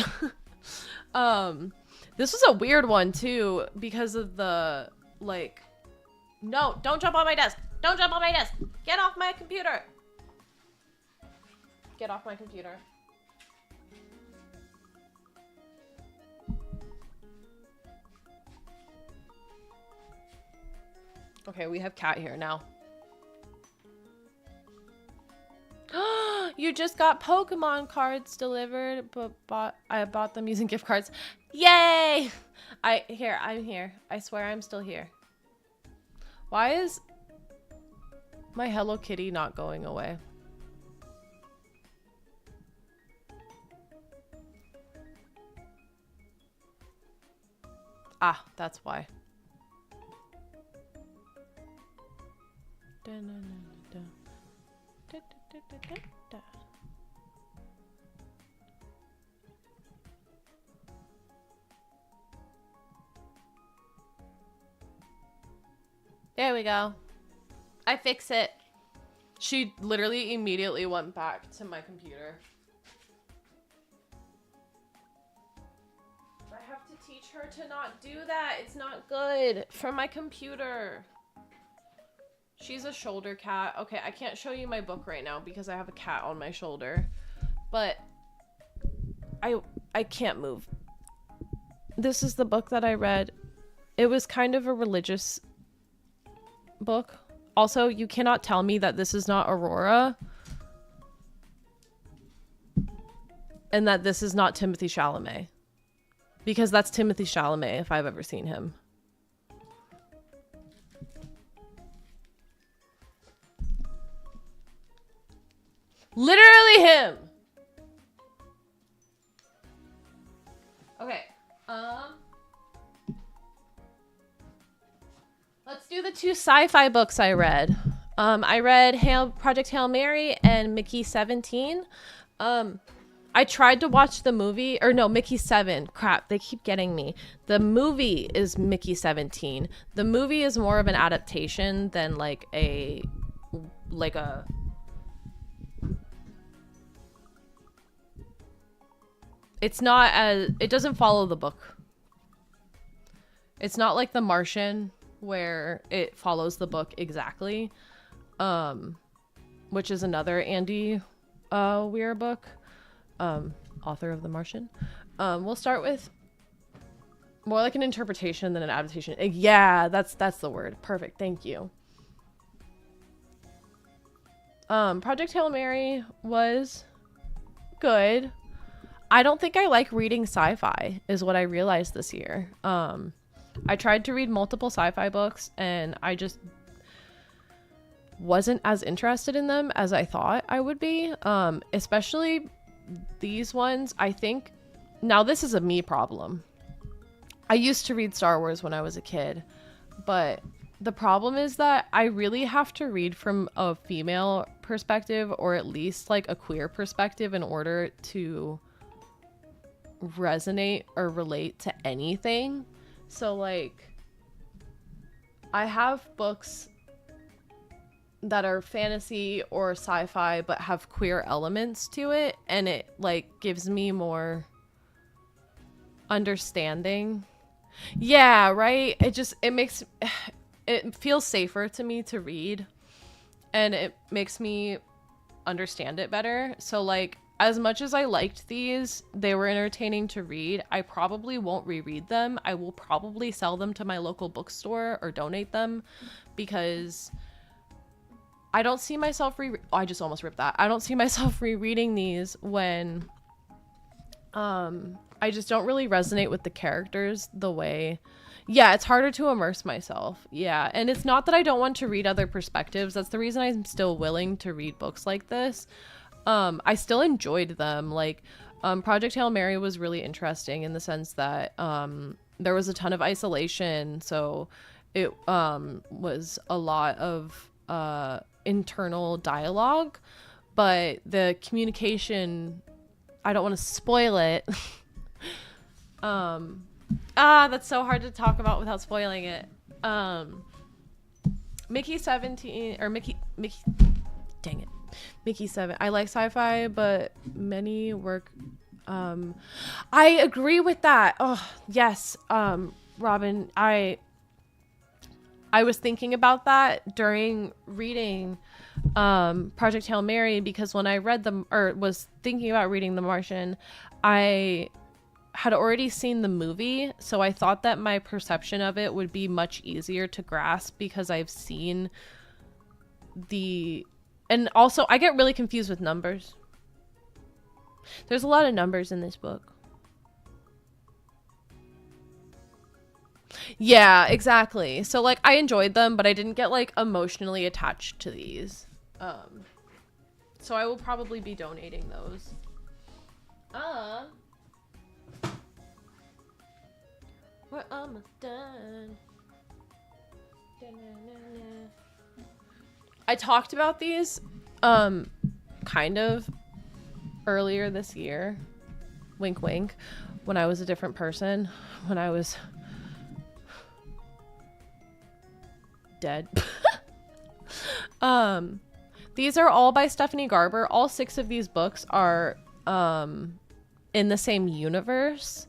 S2: This was a weird one too because of the, like, no, don't jump on my desk. Don't jump on my desk. Get off my computer. Get off my computer. Okay, we have Cat here now. You just got Pokemon cards delivered, but I bought them using gift cards. Yay! I'm here. I swear I'm still here. Why is my Hello Kitty not going away? Ah, that's why. There we go. I fix it. She literally immediately went back to my computer. I have to teach her to not do that. It's not good for my computer. She's a shoulder cat. Okay, I can't show you my book right now because I have a cat on my shoulder. But I can't move. This is the book that I read. It was kind of a religious book. Also, you cannot tell me that this is not Aurora and that this is not Timothée Chalamet, because that's Timothée Chalamet if I've ever seen him. Literally him. Okay. Let's do the 2 sci-fi books I read. I read Project Hail Mary and Mickey 17. I tried to watch the movie, or no, Mickey 7. Crap, they keep getting me. The movie is Mickey 17. The movie is more of an adaptation than like a it's not as, it doesn't follow the book. It's not like The Martian where it follows the book exactly, which is another Andy Weir book, author of The Martian. We'll start with more like an interpretation than an adaptation. Yeah, that's the word. Perfect. Thank you. Project Hail Mary was good. I don't think I like reading sci-fi is what I realized this year. I tried to read multiple sci-fi books and I just wasn't as interested in them as I thought I would be. Especially these ones. I think now this is a me problem. I used to read Star Wars when I was a kid, but the problem is that I really have to read from a female perspective, or at least like a queer perspective, in order to resonate or relate to anything. So like I have books that are fantasy or sci-fi but have queer elements to it, and it like gives me more understanding. Yeah, right. It feels safer to me to read, and it makes me understand it better. So like, as much as I liked these, they were entertaining to read, I probably won't reread them. I will probably sell them to my local bookstore or donate them, because I don't see myself I just almost ripped that. I don't see myself rereading these when I just don't really resonate with the characters the way. Yeah, it's harder to immerse myself. Yeah, and it's not that I don't want to read other perspectives. That's the reason I'm still willing to read books like this. I still enjoyed them. Like, Project Hail Mary was really interesting in the sense that there was a ton of isolation. So it was a lot of internal dialogue, but the communication, I don't want to spoil it. That's so hard to talk about without spoiling it. Mickey 17, or Mickey, dang it. Mickey 7. I like sci-fi, but many work. I agree with that. Oh, yes. Robin, I was thinking about that during reading Project Hail Mary, because when I read them, or was thinking about reading The Martian, I had already seen the movie, so I thought that my perception of it would be much easier to grasp because I've seen the... And also, I get really confused with numbers. There's a lot of numbers in this book. Yeah, exactly. So, like, I enjoyed them, but I didn't get, like, emotionally attached to these. So I will probably be donating those. We're almost done. I talked about these kind of earlier this year, wink wink, when I was a different person, when I was dead. These are all by Stephanie Garber. All 6 of these books are in the same universe.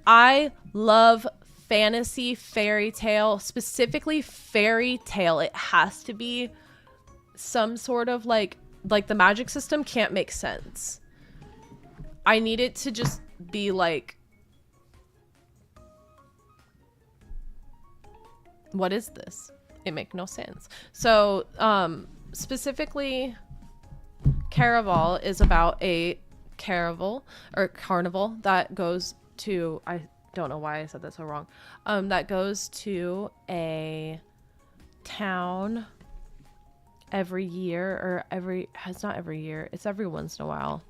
S2: I love fantasy, fairy tale, specifically fairy tale. It has to be some sort of like the magic system can't make sense. I need it to just be like, what is this? It make no sense. So, specifically, Caraval is about a carnival that goes to, I don't know why I said that so wrong. That goes to a town every year, or it's not every year, it's every once in a while.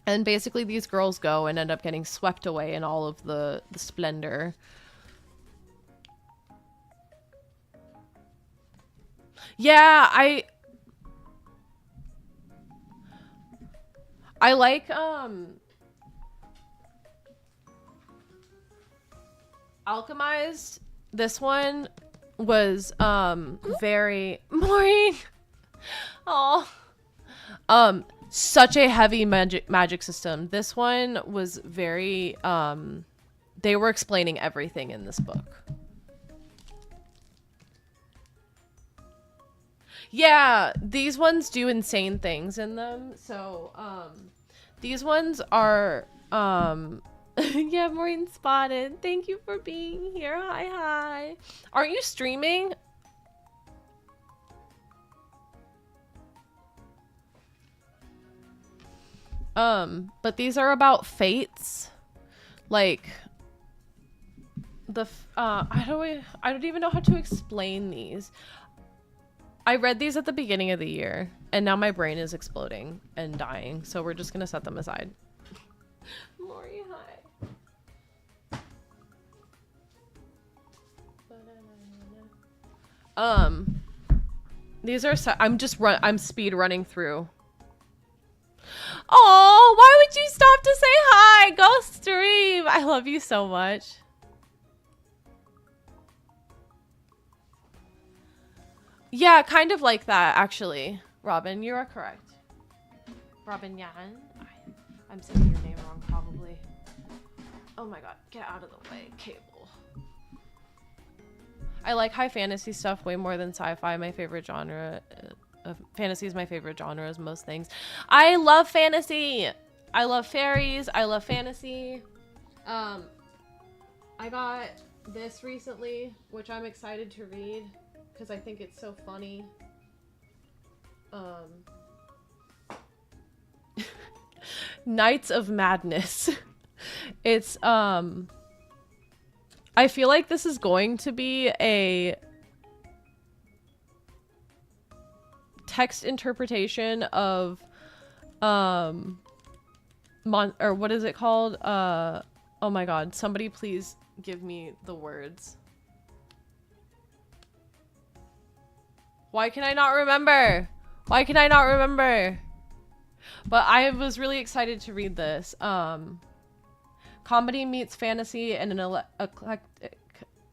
S2: And basically these girls go and end up getting swept away in all of the splendor. Yeah, I like Alchemized. This one was very Maureen. Oh. Such a heavy magic system. This one was very they were explaining everything in this book. Yeah, these ones do insane things in them. So, these ones are, yeah, Maureen spotted. Thank you for being here. Hi. Aren't you streaming? But these are about fates. Like, I don't even know how to explain these. I read these at the beginning of the year, and now my brain is exploding and dying, so we're just gonna set them aside. Maury, hi. These are I'm speed running through. Oh, why would you stop to say hi? Go stream. I love you so much. Yeah, kind of like that, actually. Robin, you are correct. Robin Yan. I'm saying your name wrong, probably. Oh my god, get out of the way, Cable. I like high fantasy stuff way more than sci-fi. My favorite genre fantasy is my favorite genre as most things. I love fantasy. I love fairies. I love fantasy. I got this recently, which I'm excited to read because I think it's so funny. Nights of Madness. It's I feel like this is going to be a text interpretation of or what is it called? Oh my god, somebody please give me the words. Why can I not remember? Why can I not remember? But I was really excited to read this. Comedy meets fantasy and an eclectic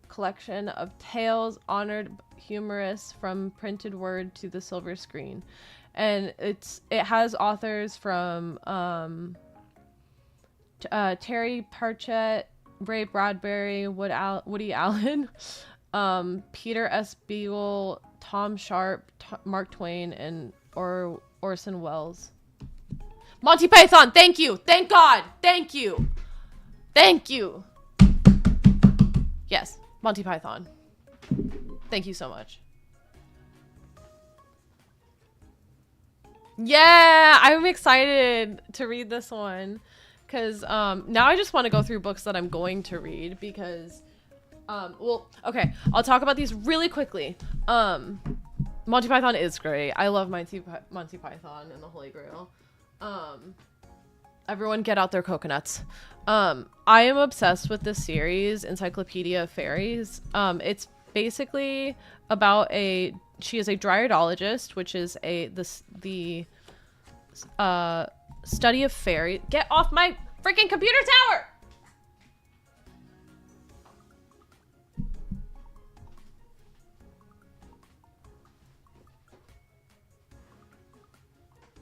S2: collection of tales, honored humorous from printed word to the silver screen. And it has authors from Terry Pratchett, Ray Bradbury, Woody Allen, Peter S. Beagle, Tom Sharp, Mark Twain, and Orson Welles. Monty Python, thank you! Thank God! Thank you! Thank you! Yes, Monty Python. Thank you so much. Yeah, I'm excited to read this one. Because now I just want to go through books that I'm going to read because... well, okay, I'll talk about these really quickly. Monty Python is great. I love Monty Python and the Holy Grail. Everyone get out their coconuts. I am obsessed with this series, Encyclopedia of Fairies. It's basically about she is a dryadologist, which is the study of fairy. Get off my freaking computer tower!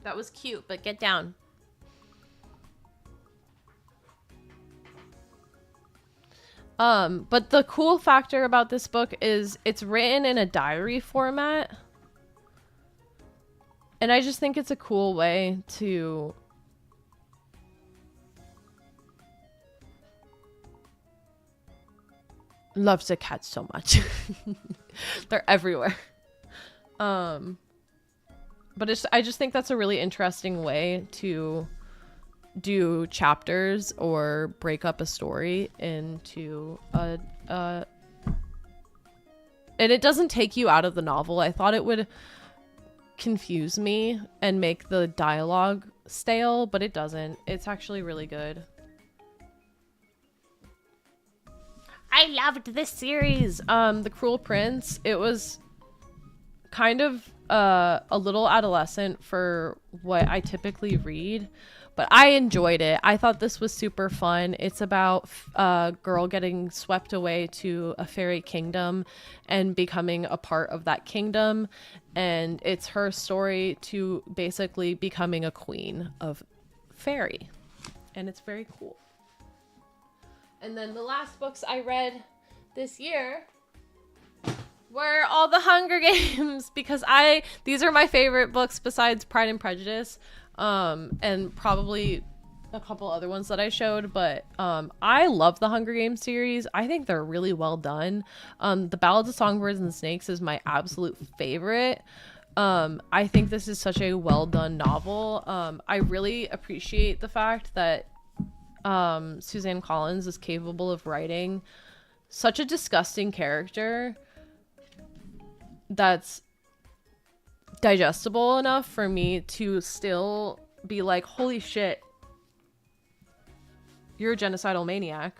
S2: That was cute, but get down. But the cool factor about this book is it's written in a diary format. And I just think it's a cool way to loves the cats so much. They're everywhere. But I just think that's a really interesting way to do chapters or break up a story into and it doesn't take you out of the novel. I thought it would confuse me and make the dialogue stale, but it doesn't. It's actually really good. I loved this series. The Cruel Prince, it was kind of a little adolescent for what I typically read, but I enjoyed it. I thought this was super fun. It's about a girl getting swept away to a fairy kingdom and becoming a part of that kingdom, and it's her story to basically becoming a queen of fairy, and it's very cool. And then the last books I read this year were all the Hunger Games, because these are my favorite books besides Pride and Prejudice, and probably a couple other ones that I showed, but I love the Hunger Games series. I think they're really well done. The Ballads of Songbirds and Snakes is my absolute favorite. I think this is such a well done novel. I really appreciate the fact that Suzanne Collins is capable of writing such a disgusting character that's digestible enough for me to still be like, holy shit, you're a genocidal maniac.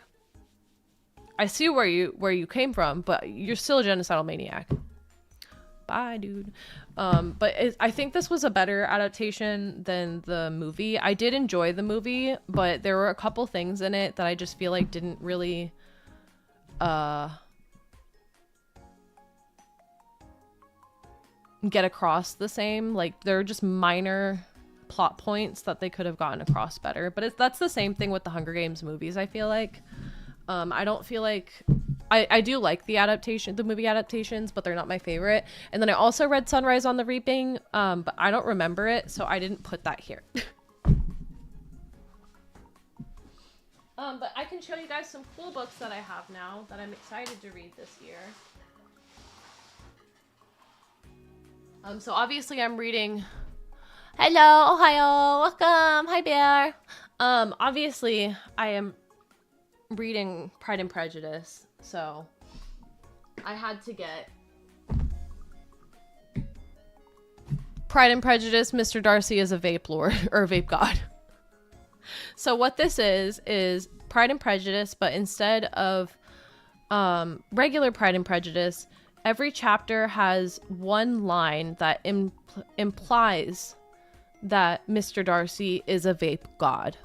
S2: I see where you came from, but you're still a genocidal maniac. Bye, dude. I think this was a better adaptation than the movie. I did enjoy the movie, but there were a couple things in it that I just feel like didn't really get across the same. Like, there are just minor plot points that they could have gotten across better. But that's the same thing with the Hunger Games movies, I feel like. I don't feel like... I do like the movie adaptations, but they're not my favorite. And then I also read Sunrise on the Reaping, but I don't remember it, so I didn't put that here. But I can show you guys some cool books that I have now that I'm excited to read this year. So obviously I'm reading... Hello, Ohio, welcome, hi bear. Obviously I am reading Pride and Prejudice, so I had to get Pride and Prejudice, Mr. Darcy is a vape lord, or a vape god. So what this is Pride and Prejudice, but instead of regular Pride and Prejudice, every chapter has one line that implies that Mr. Darcy is a vape god.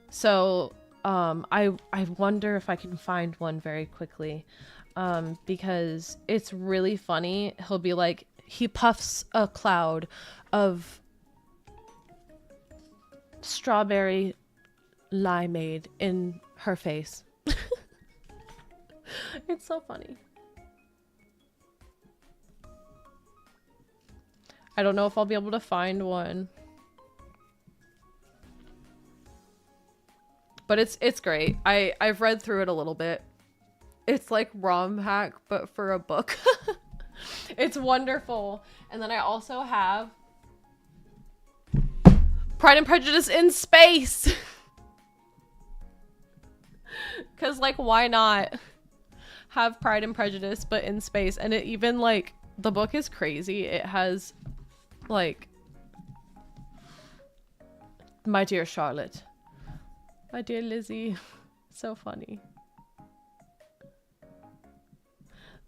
S2: So I wonder if I can find one very quickly, because it's really funny. He'll be like, he puffs a cloud of strawberry limeade in her face. It's so funny. I don't know if I'll be able to find one. But it's great. I've read through it a little bit. It's like ROM hack, but for a book. It's wonderful. And then I also have Pride and Prejudice in space. Because, like, why not have Pride and Prejudice, but in space? And it even, like, the book is crazy. It has, like, my dear Charlotte. My dear Lizzie. So funny.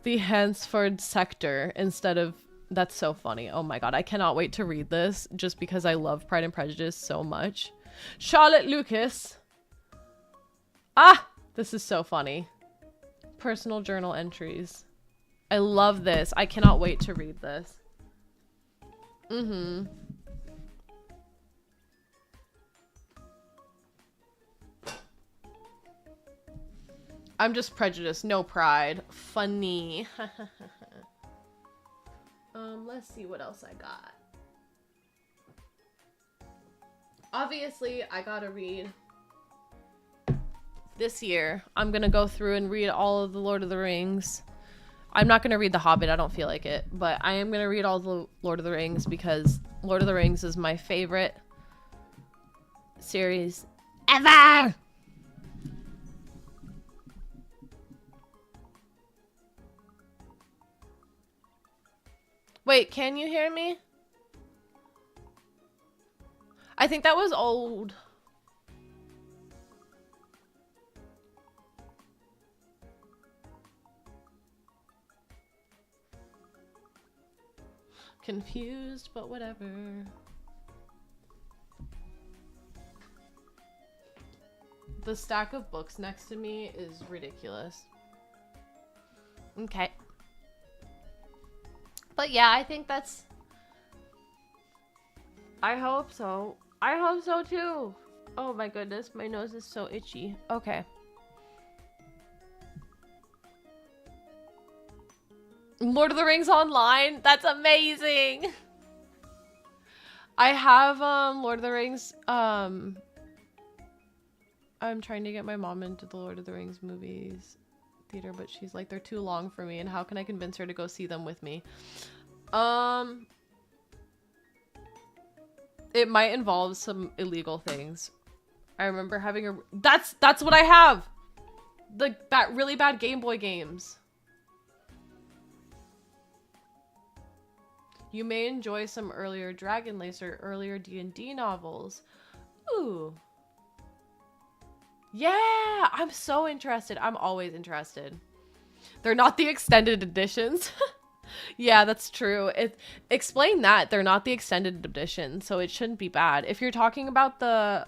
S2: The Hansford sector instead of... That's so funny. Oh my god. I cannot wait to read this just because I love Pride and Prejudice so much. Charlotte Lucas. Ah! This is so funny. Personal journal entries. I love this. I cannot wait to read this. Mm-hmm. I'm just prejudiced, no pride. Funny. Let's see what else I got. Obviously, I gotta read this year, I'm gonna go through and read all of the Lord of the Rings. I'm not gonna read The Hobbit, I don't feel like it, but I am gonna read all the Lord of the Rings because Lord of the Rings is my favorite series ever! Wait, can you hear me? I think that was old. Confused, but whatever. The stack of books next to me is ridiculous. Okay. But yeah, I think that's... I hope so. I hope so too. Oh my goodness, my nose is so itchy. Okay. Lord of the Rings Online? That's amazing! I have, Lord of the Rings, I'm trying to get my mom into the Lord of the Rings movies theater, but she's like, they're too long for me, and how can I convince her to go see them with me? It might involve some illegal things. I remember having a... That's what I have! That really bad Game Boy games. You may enjoy some earlier Dragon Lace or earlier D&D novels. Ooh. Yeah! I'm so interested. I'm always interested. They're not the extended editions. Yeah, that's true. Explain that. They're not the extended edition, so it shouldn't be bad. If you're talking about the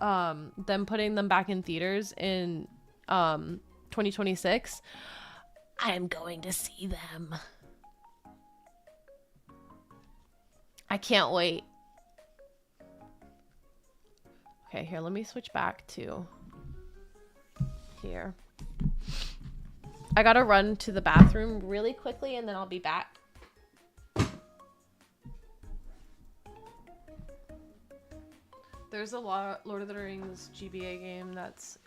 S2: them putting them back in theaters in 2026, I'm going to see them. I can't wait. Okay, here, let me switch back to here. I gotta run to the bathroom really quickly and then I'll be back. There's a Lord of the Rings GBA game that's...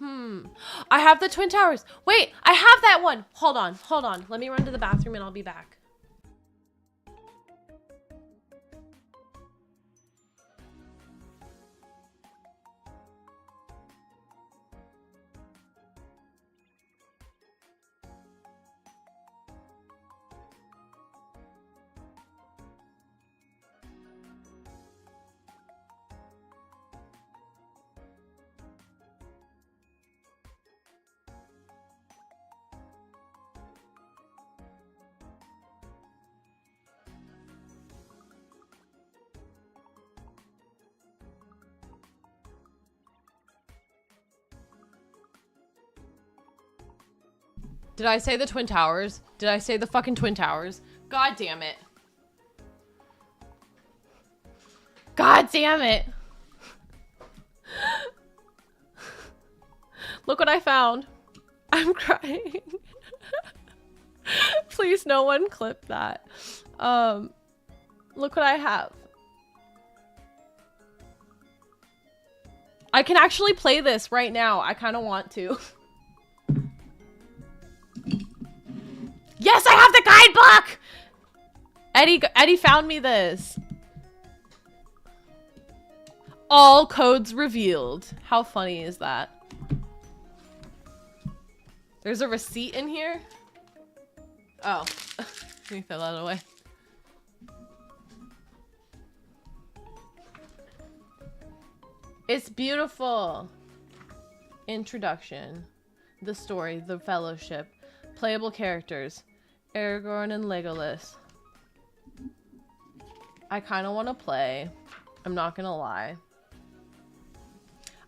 S2: I have the Twin Towers. Wait, I have that one. Hold on. Let me run to the bathroom and I'll be back. Did I say the Twin Towers? Did I say the fucking Twin Towers? God damn it. God damn it. Look what I found. I'm crying. Please, no one clip that. Look what I have. I can actually play this right now. I kind of want to. Yes, I have the guidebook! Eddie found me this. All codes revealed. How funny is that? There's a receipt in here? Oh. Let me throw that away. It's beautiful. Introduction. The story. The fellowship. Playable characters. Aragorn and Legolas. I kind of want to play. I'm not gonna lie.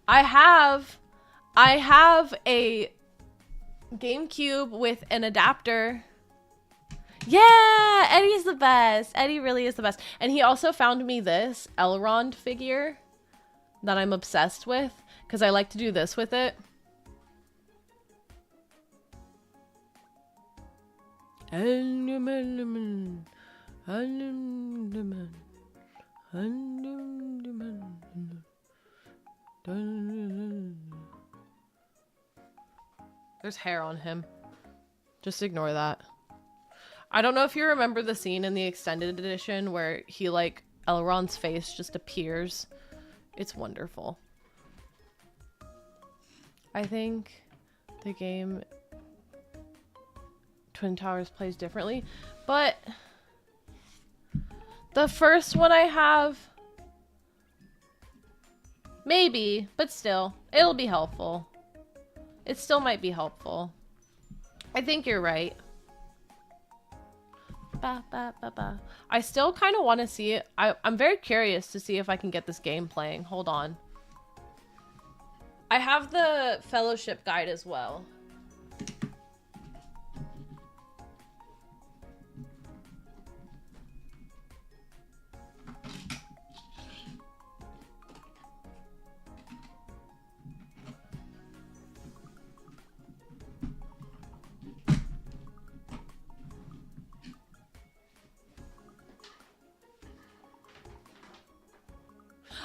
S2: I have a GameCube with an adapter. Yeah, Eddie's the best. Eddie really is the best. And he also found me this Elrond figure that I'm obsessed with because I like to do this with it. There's hair on him. Just ignore that. I don't know if you remember the scene in the extended edition where he, like, Elrond's face just appears. It's wonderful. I think the game Twin Towers plays differently, but the first one I have, maybe, but still, it'll be helpful. It still might be helpful. I think you're right. Ba, ba, ba, ba. I still kind of want to see it. I'm very curious to see if I can get this game playing. Hold on. I have the Fellowship guide as well.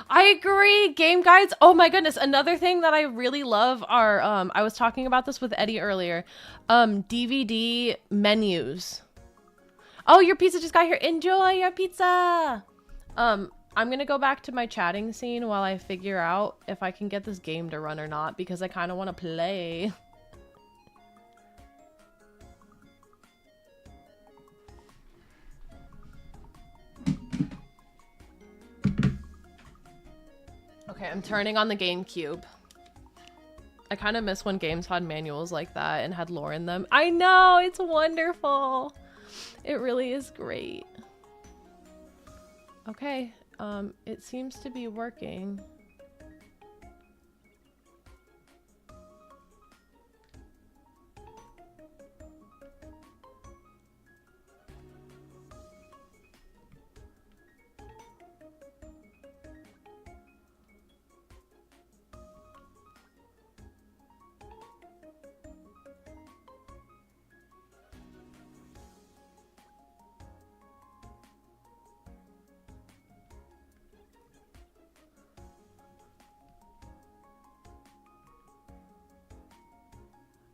S2: I agree. Game guides. Oh my goodness. Another thing that I really love are, I was talking about this with Eddie earlier, DVD menus. Oh, your pizza just got here. Enjoy your pizza. I'm going to go back to my chatting scene while I figure out if I can get this game to run or not, because I kind of want to play. Okay, I'm turning on the GameCube. I kind of miss when games had manuals like that and had lore in them. I know, it's wonderful. It really is great. Okay, it seems to be working.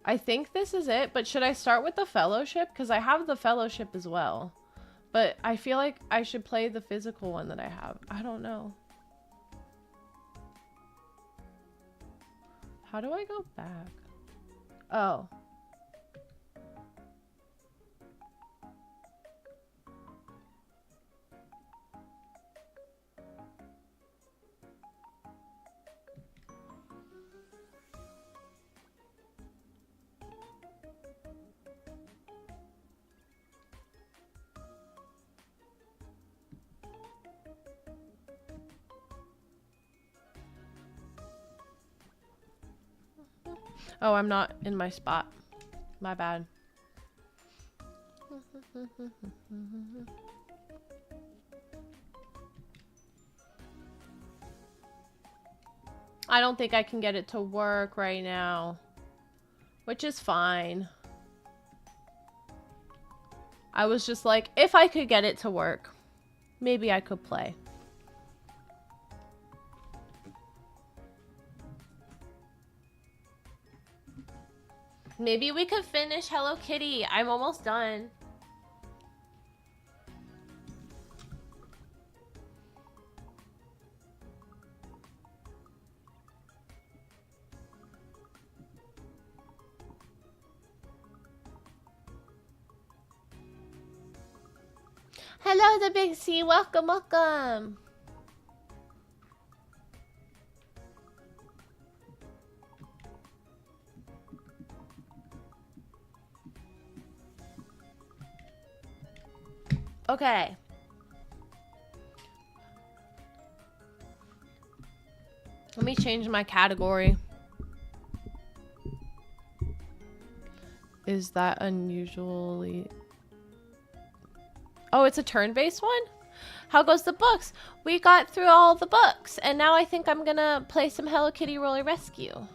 S2: I think this is it, but should I start with the Fellowship? Because I have the Fellowship as well. But I feel like I should play the physical one that I have. I don't know. How do I go back? Oh. Oh, I'm not in my spot. My bad. I don't think I can get it to work right now, which is fine. I was just like, if I could get it to work, maybe I could play. Maybe we could finish Hello Kitty. I'm almost done. Hello, the Big C. Welcome, welcome. Okay. Let me change my category. Is that unusually... Oh, it's a turn-based one? How goes the books? We got through all the books, and now I think I'm gonna play some Hello Kitty Roller Rescue.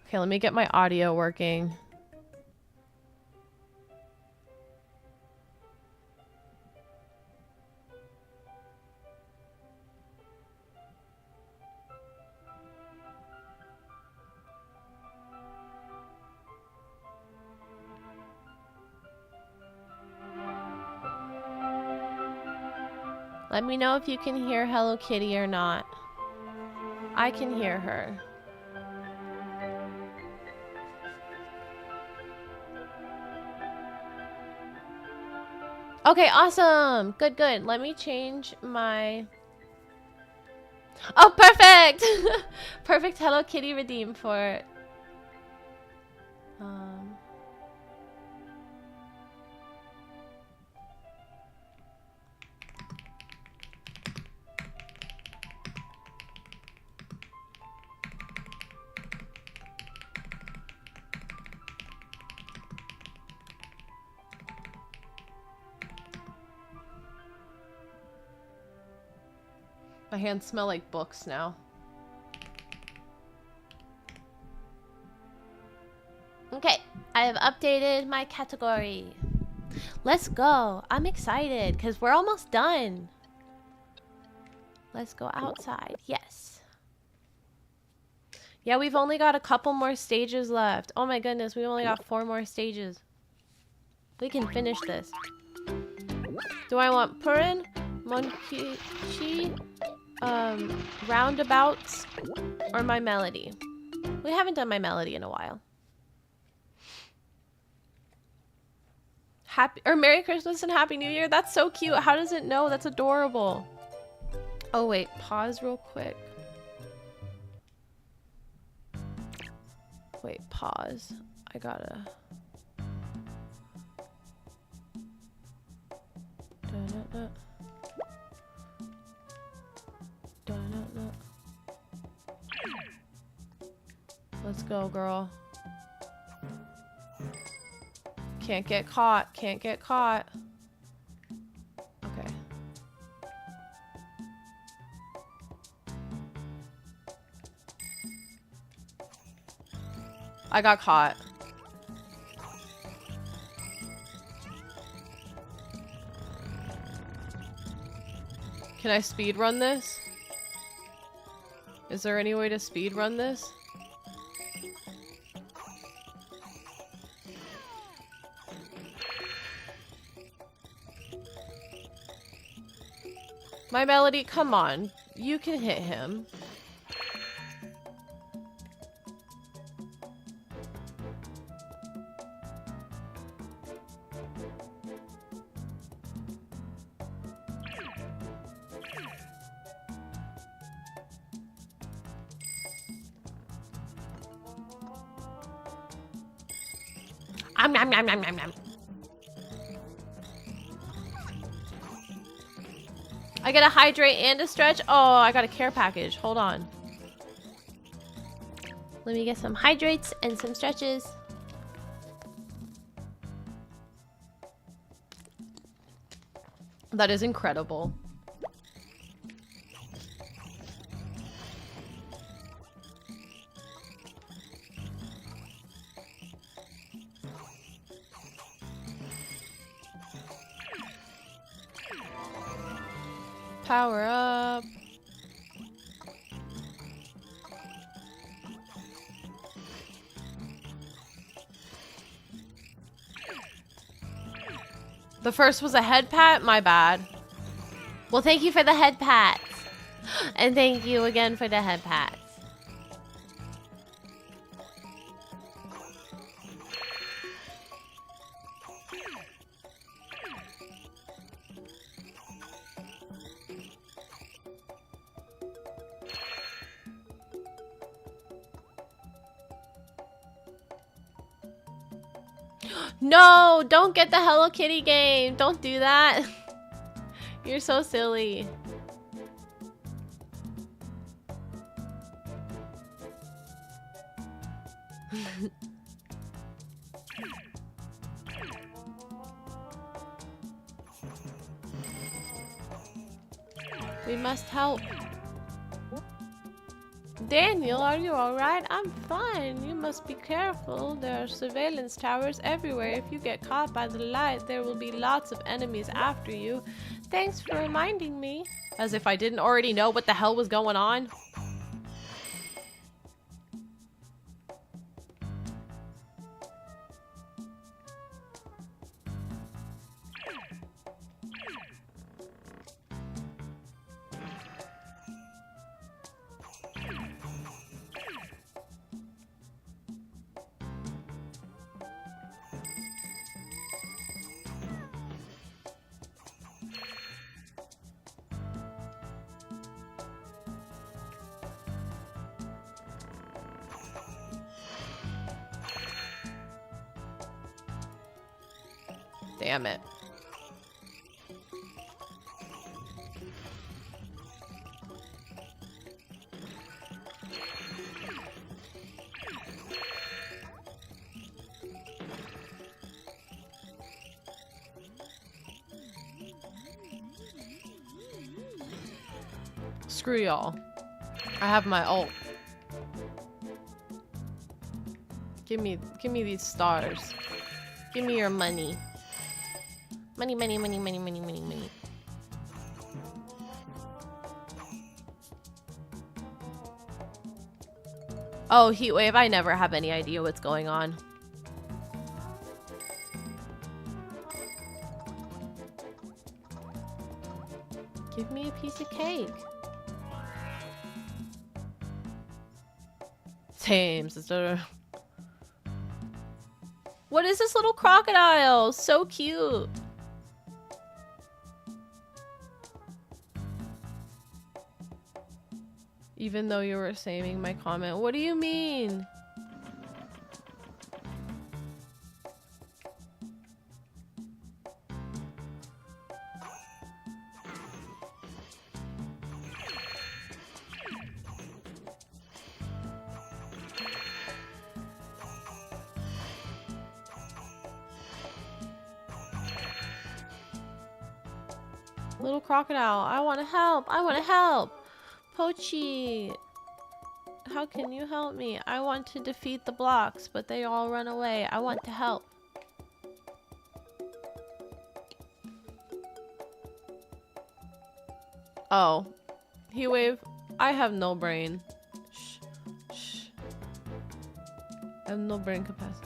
S2: Okay, let me get my audio working. Let me know if you can hear Hello Kitty or not. I can hear her. Okay, awesome. Good, good. Let me change my... Oh, perfect! Perfect Hello Kitty redeem for... My hands smell like books now. Okay, I have updated my category. Let's go. I'm excited because we're almost done. Let's go outside. Yes. Yeah, we've only got a couple more stages left. Oh my goodness, we only got 4 more stages. We can finish this. Do I want Purin, Monkichi, Roundabouts, or my melody? We haven't done my melody in a while. Happy or Merry Christmas and Happy New Year. That's so cute. How does it know? That's adorable. Oh wait, pause real quick. Wait, pause. I gotta... Da-da-da. Da-da-da. Let's go, girl. Can't get caught. Can't get caught. Okay. I got caught. Can I speed run this? Is there any way to speed run this? My melody, come on. You can hit him. Nom, nom, nom, nom, nom. I get a hydrate and a stretch. Oh, I got a care package. Hold on. Let me get some hydrates and some stretches. That is incredible. Power up. The first was a head pat? My bad. Well, thank you for the head pats. And thank you again for the head pats. No, don't get the Hello Kitty game. Don't do that. You're so silly. We must help. Daniel, are you alright? I'm fine. You must be careful. There are surveillance towers everywhere. If you get caught by the light, there will be lots of enemies after you. Thanks for reminding me. As if I didn't already know what the hell was going on. Damn it. Screw y'all. I have my ult. Give me these stars. Give me your money. Money, money, money, money, money, money, money. Oh, Heatwave, I never have any idea what's going on. Give me a piece of cake. Same, sister. What is this little crocodile? So cute. Even though you were saving my comment. What do you mean? Little crocodile, I want to help. I want to help. Pochi, how can you help me? I want to defeat the blocks, but they all run away. I want to help. Oh, Heatwave, I have no brain. Shh, shh. I have no brain capacity.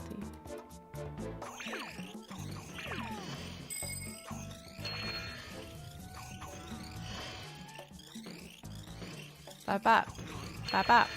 S2: Bap bap. Bap bap.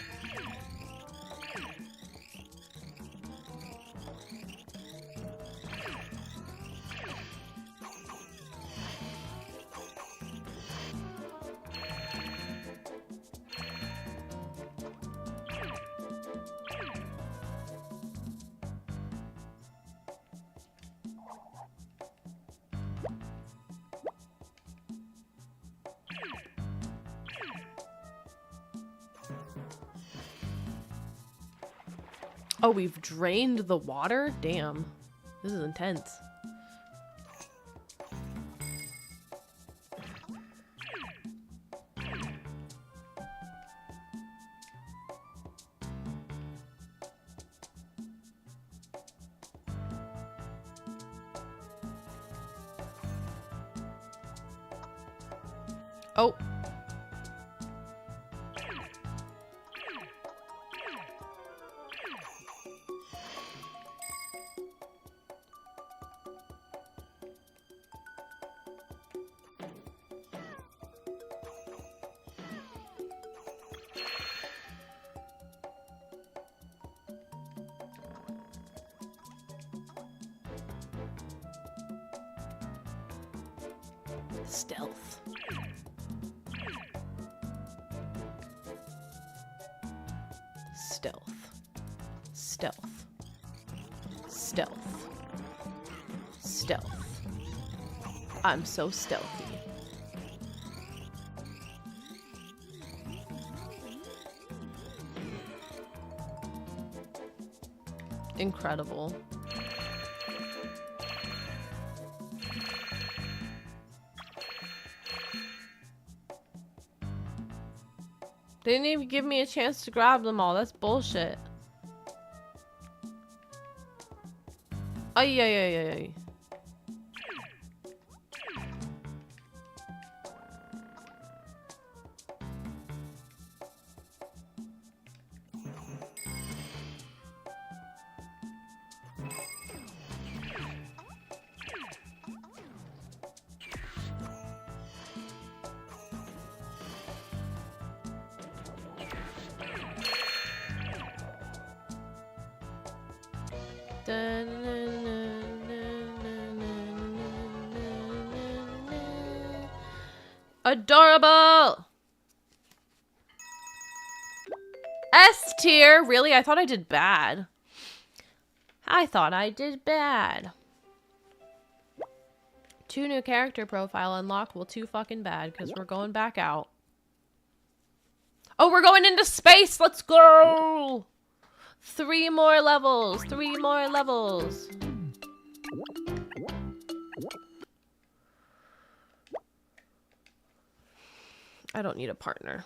S2: Oh, we've drained the water? Damn. This is intense. Oh. Stealth. Stealth. Stealth. Stealth. Stealth. I'm so stealthy. Incredible. They didn't even give me a chance to grab them all. That's bullshit. Ay, ay, ay, ay, ay. Adorable! S tier? Really? I thought I did bad. I thought I did bad. 2 new character profile unlock. Well, too fucking bad, because we're going back out. Oh, we're going into space! Let's go! 3 more levels! 3 more levels! I don't need a partner.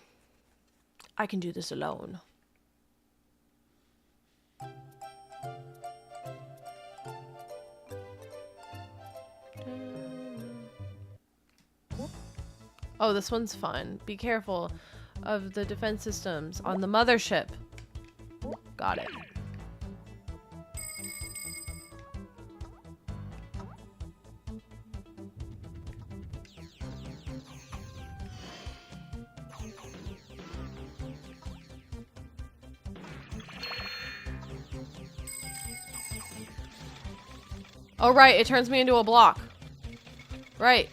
S2: I can do this alone. Oh, this one's fun. Be careful of the defense systems on the mothership. Got it. Oh, right. It turns me into a block. Right.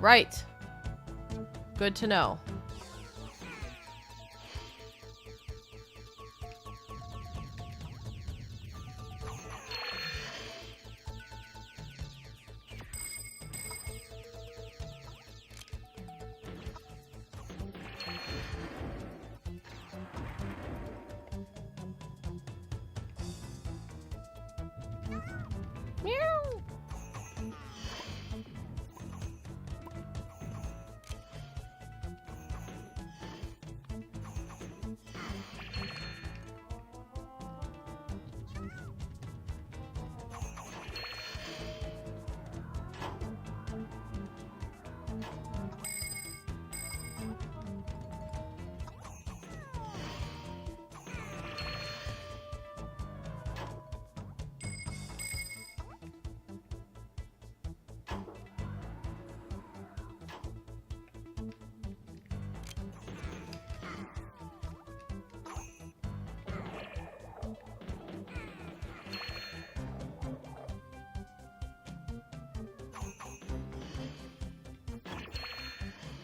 S2: Right. Good to know. Meow.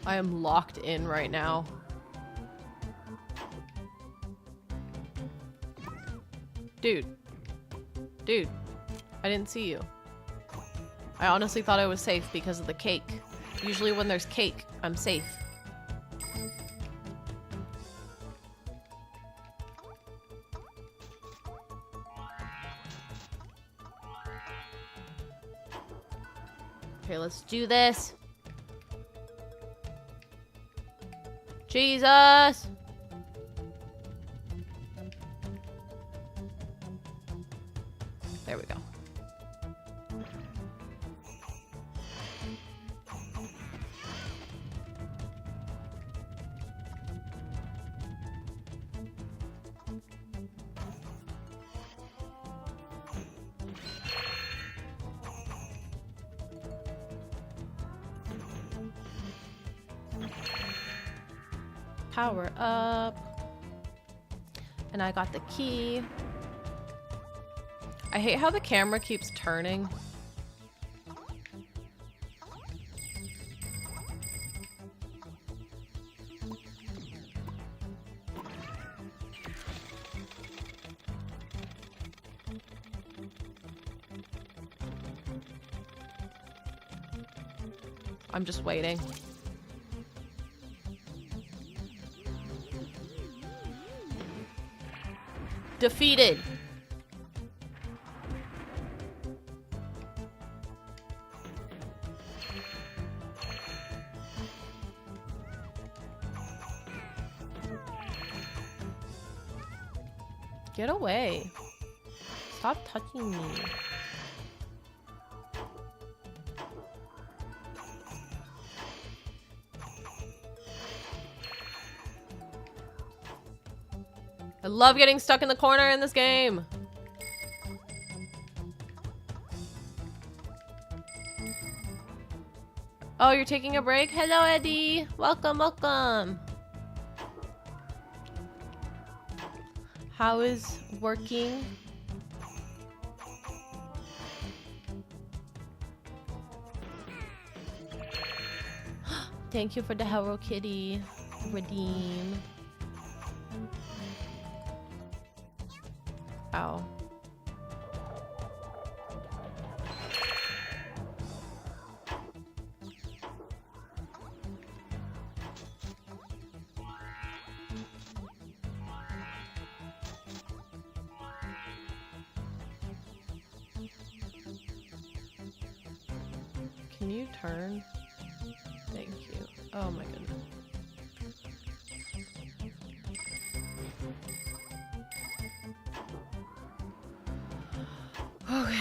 S2: I am locked in right now. Dude. Dude. I didn't see you. I honestly thought I was safe because of the cake. Usually when there's cake, I'm safe. Okay, let's do this. Jesus! There we go. Power up. And I got the key. I hate how the camera keeps turning. I'm just waiting. Defeated. Get away. Stop touching me. I love getting stuck in the corner in this game. Oh, you're taking a break? Hello, Eddie. Welcome, welcome. How is working? Thank you for the Hello Kitty redeem. Ow. Can you turn? Thank you. Oh my goodness. Okay.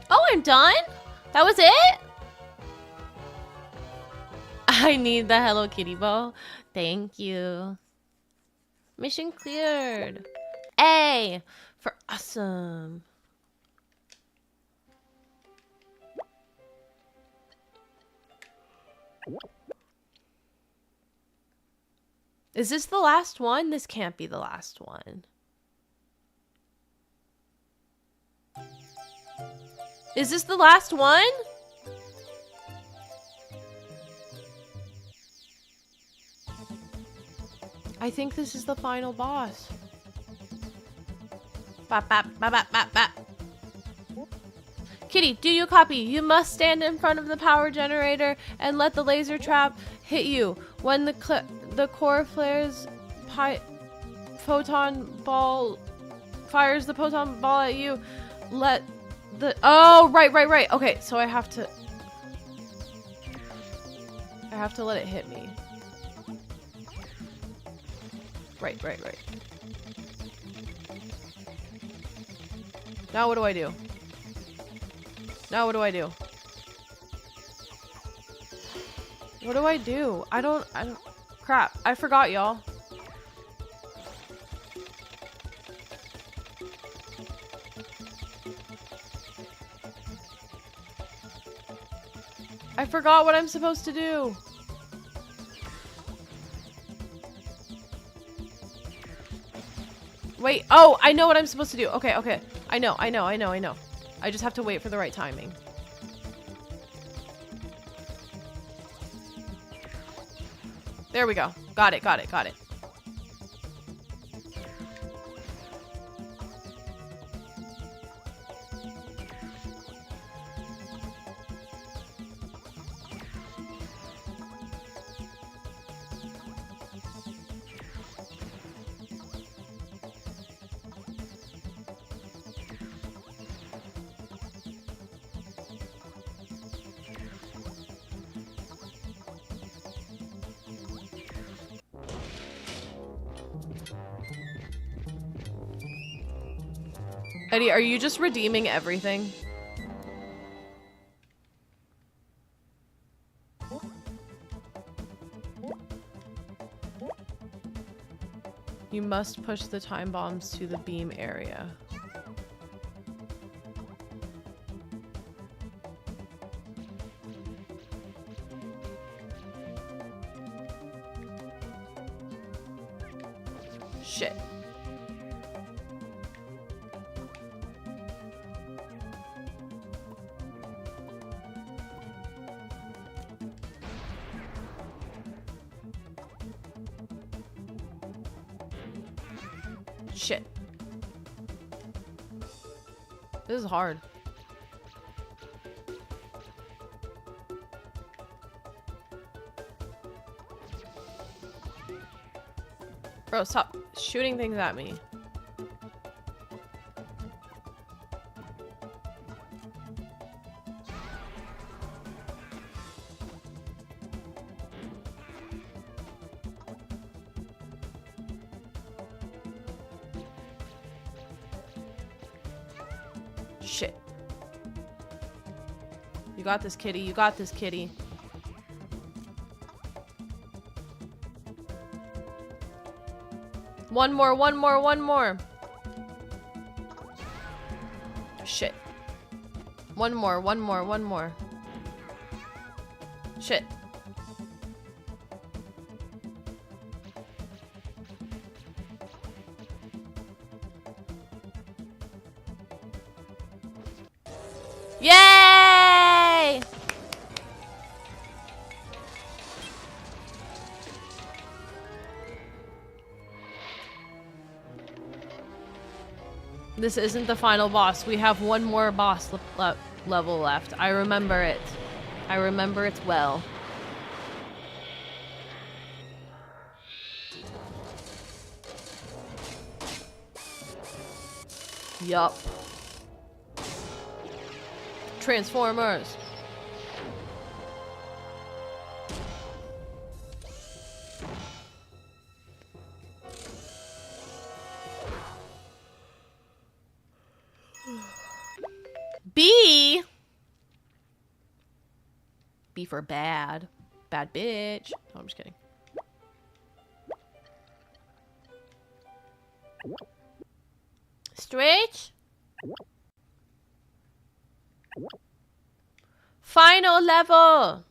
S2: Oh, I'm done? That was it? I need the Hello Kitty bow. Thank you. Mission cleared. A for awesome. Is this the last one? This can't be the last one. Is this the last one? I think this is the final boss. Bop, bop, bop, bop, bop, bop. Kitty, do you copy? You must stand in front of the power generator and let the laser trap hit you. When the core flares, photon ball fires the photon ball at you. Let the right. Okay, so I have to let it hit me. Right. Now what do I do? What do I do? I don't crap. I forgot, y'all. I forgot what I'm supposed to do. Wait, oh, I know what I'm supposed to do. Okay. I know. I just have to wait for the right timing. There we go. Got it. Eddie, are you just redeeming everything? You must push the time bombs to the beam area. Shit. Shit. This is hard. Bro, stop shooting things at me. Shit. You got this, kitty. You got this, kitty. One more, one more, one more. Shit. One more, one more, one more. Shit. Yay! This isn't the final boss. We have one more boss level left. I remember it. I remember it well. Yup. Transformers. B. B for bad. Bad bitch. Oh, I'm just kidding. Stretch. Final level.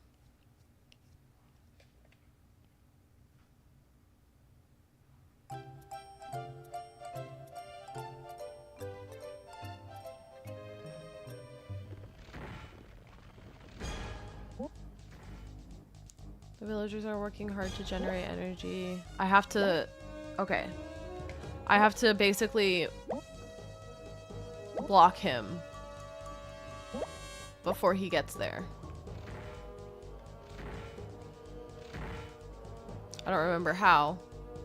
S2: The villagers are working hard to generate energy. I have to... Okay. I have to basically block him before he gets there. I don't remember how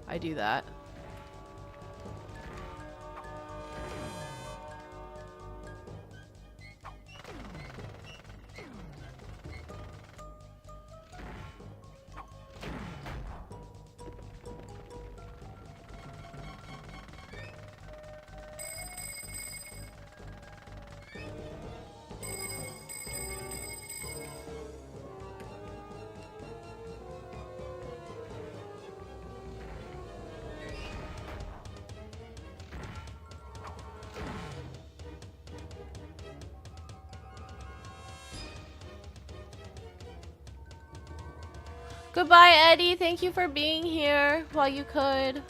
S2: I do that. Goodbye, Eddie. Thank you for being here while you could.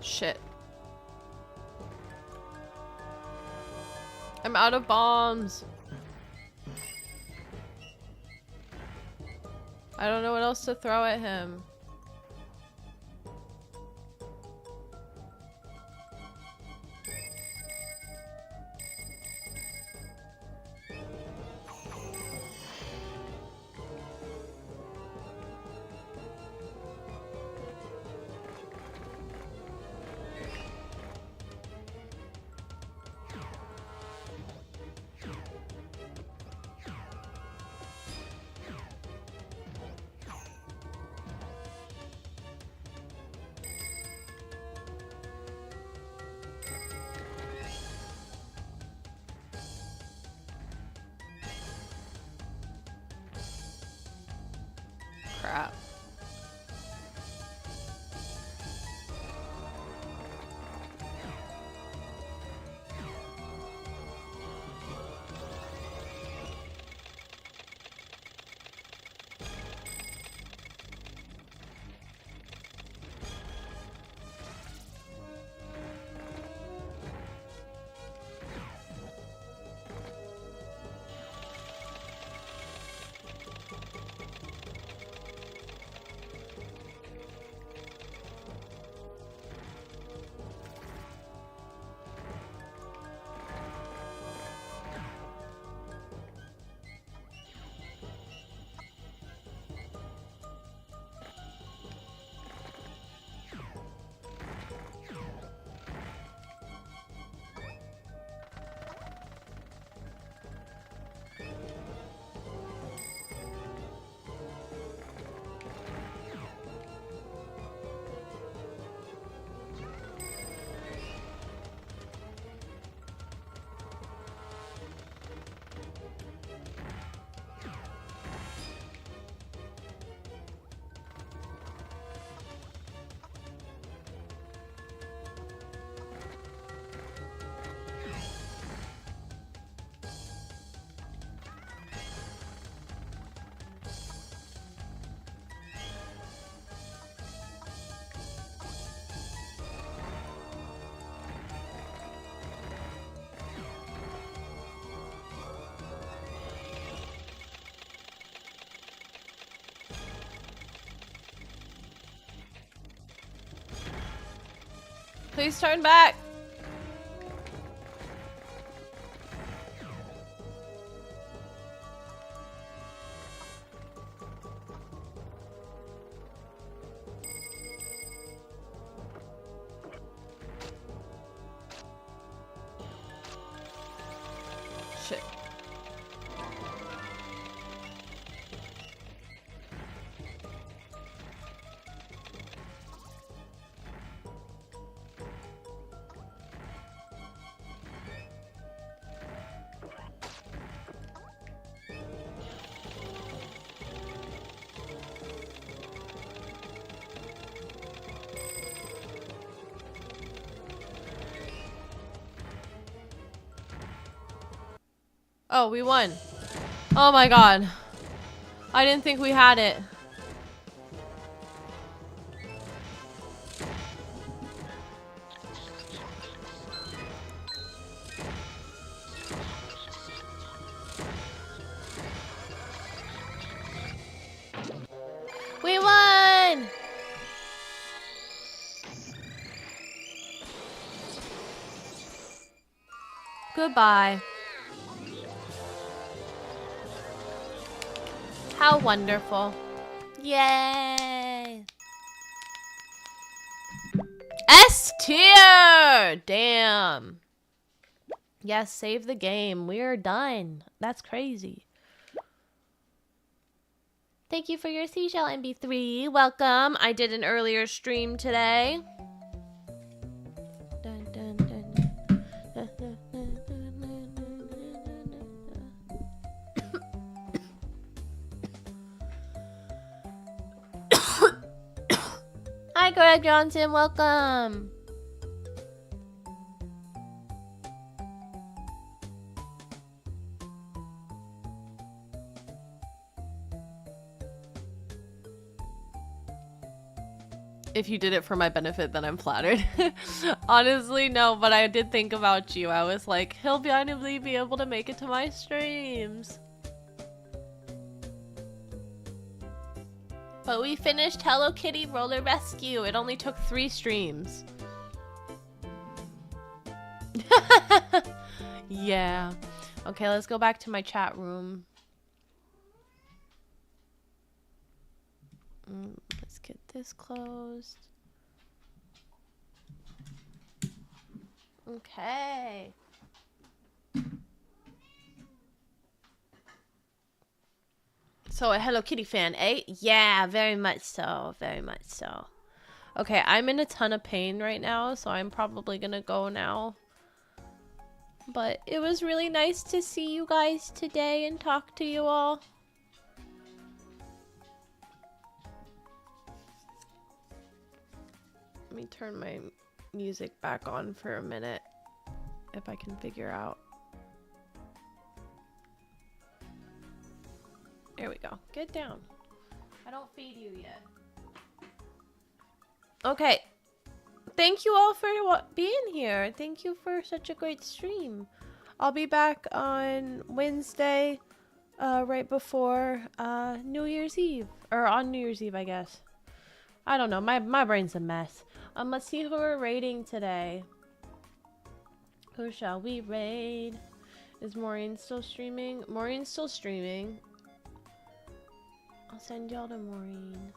S2: Shit. I'm out of bombs. I don't know what else to throw at him. Crap. Please turn back. Shit. Oh, we won. Oh my god. I didn't think we had it. We won! Goodbye. How wonderful. Yay! S tier! Damn. Yes, save the game. We're done. That's crazy. Thank you for your seashell, MB3. Welcome. I did an earlier stream today. Dun, dun, dun, dun, dun, dun, Hi, Greg Johnson. Welcome. If you did it for my benefit, then I'm flattered. Honestly, no, but I did think about you. I was like, he'll finally be able to make it to my streams. But we finished Hello Kitty Roller Rescue. It only took 3 streams. Yeah. Okay, let's go back to my chat room. Let's get this closed. Okay. So a Hello Kitty fan, eh? Yeah, very much so. Very much so. Okay, I'm in a ton of pain right now, so I'm probably gonna go now. But it was really nice to see you guys today and talk to you all. Let me turn my music back on for a minute, if I can figure out. There we go. Get down. I don't feed you yet. Okay. Thank you all for being here. Thank you for such a great stream. I'll be back on Wednesday, right before New Year's Eve. Or on New Year's Eve, I guess. I don't know. My brain's a mess. Let's see who we're raiding today. Who shall we raid? Is Maureen still streaming? Maureen's still streaming. I'll send y'all to Maureen.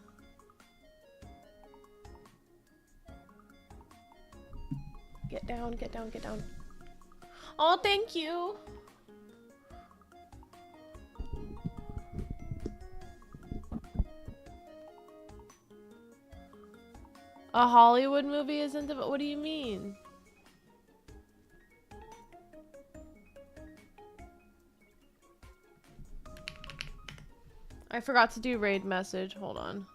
S2: Get down, get down, get down. Oh, thank you. A Hollywood movie isn't the... What do you mean? I forgot to do raid message. Hold on.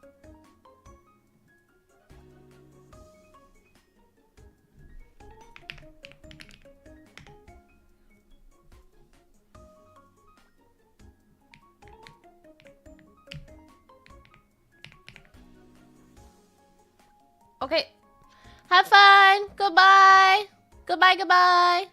S2: Okay. Have fun. Goodbye. Goodbye, goodbye.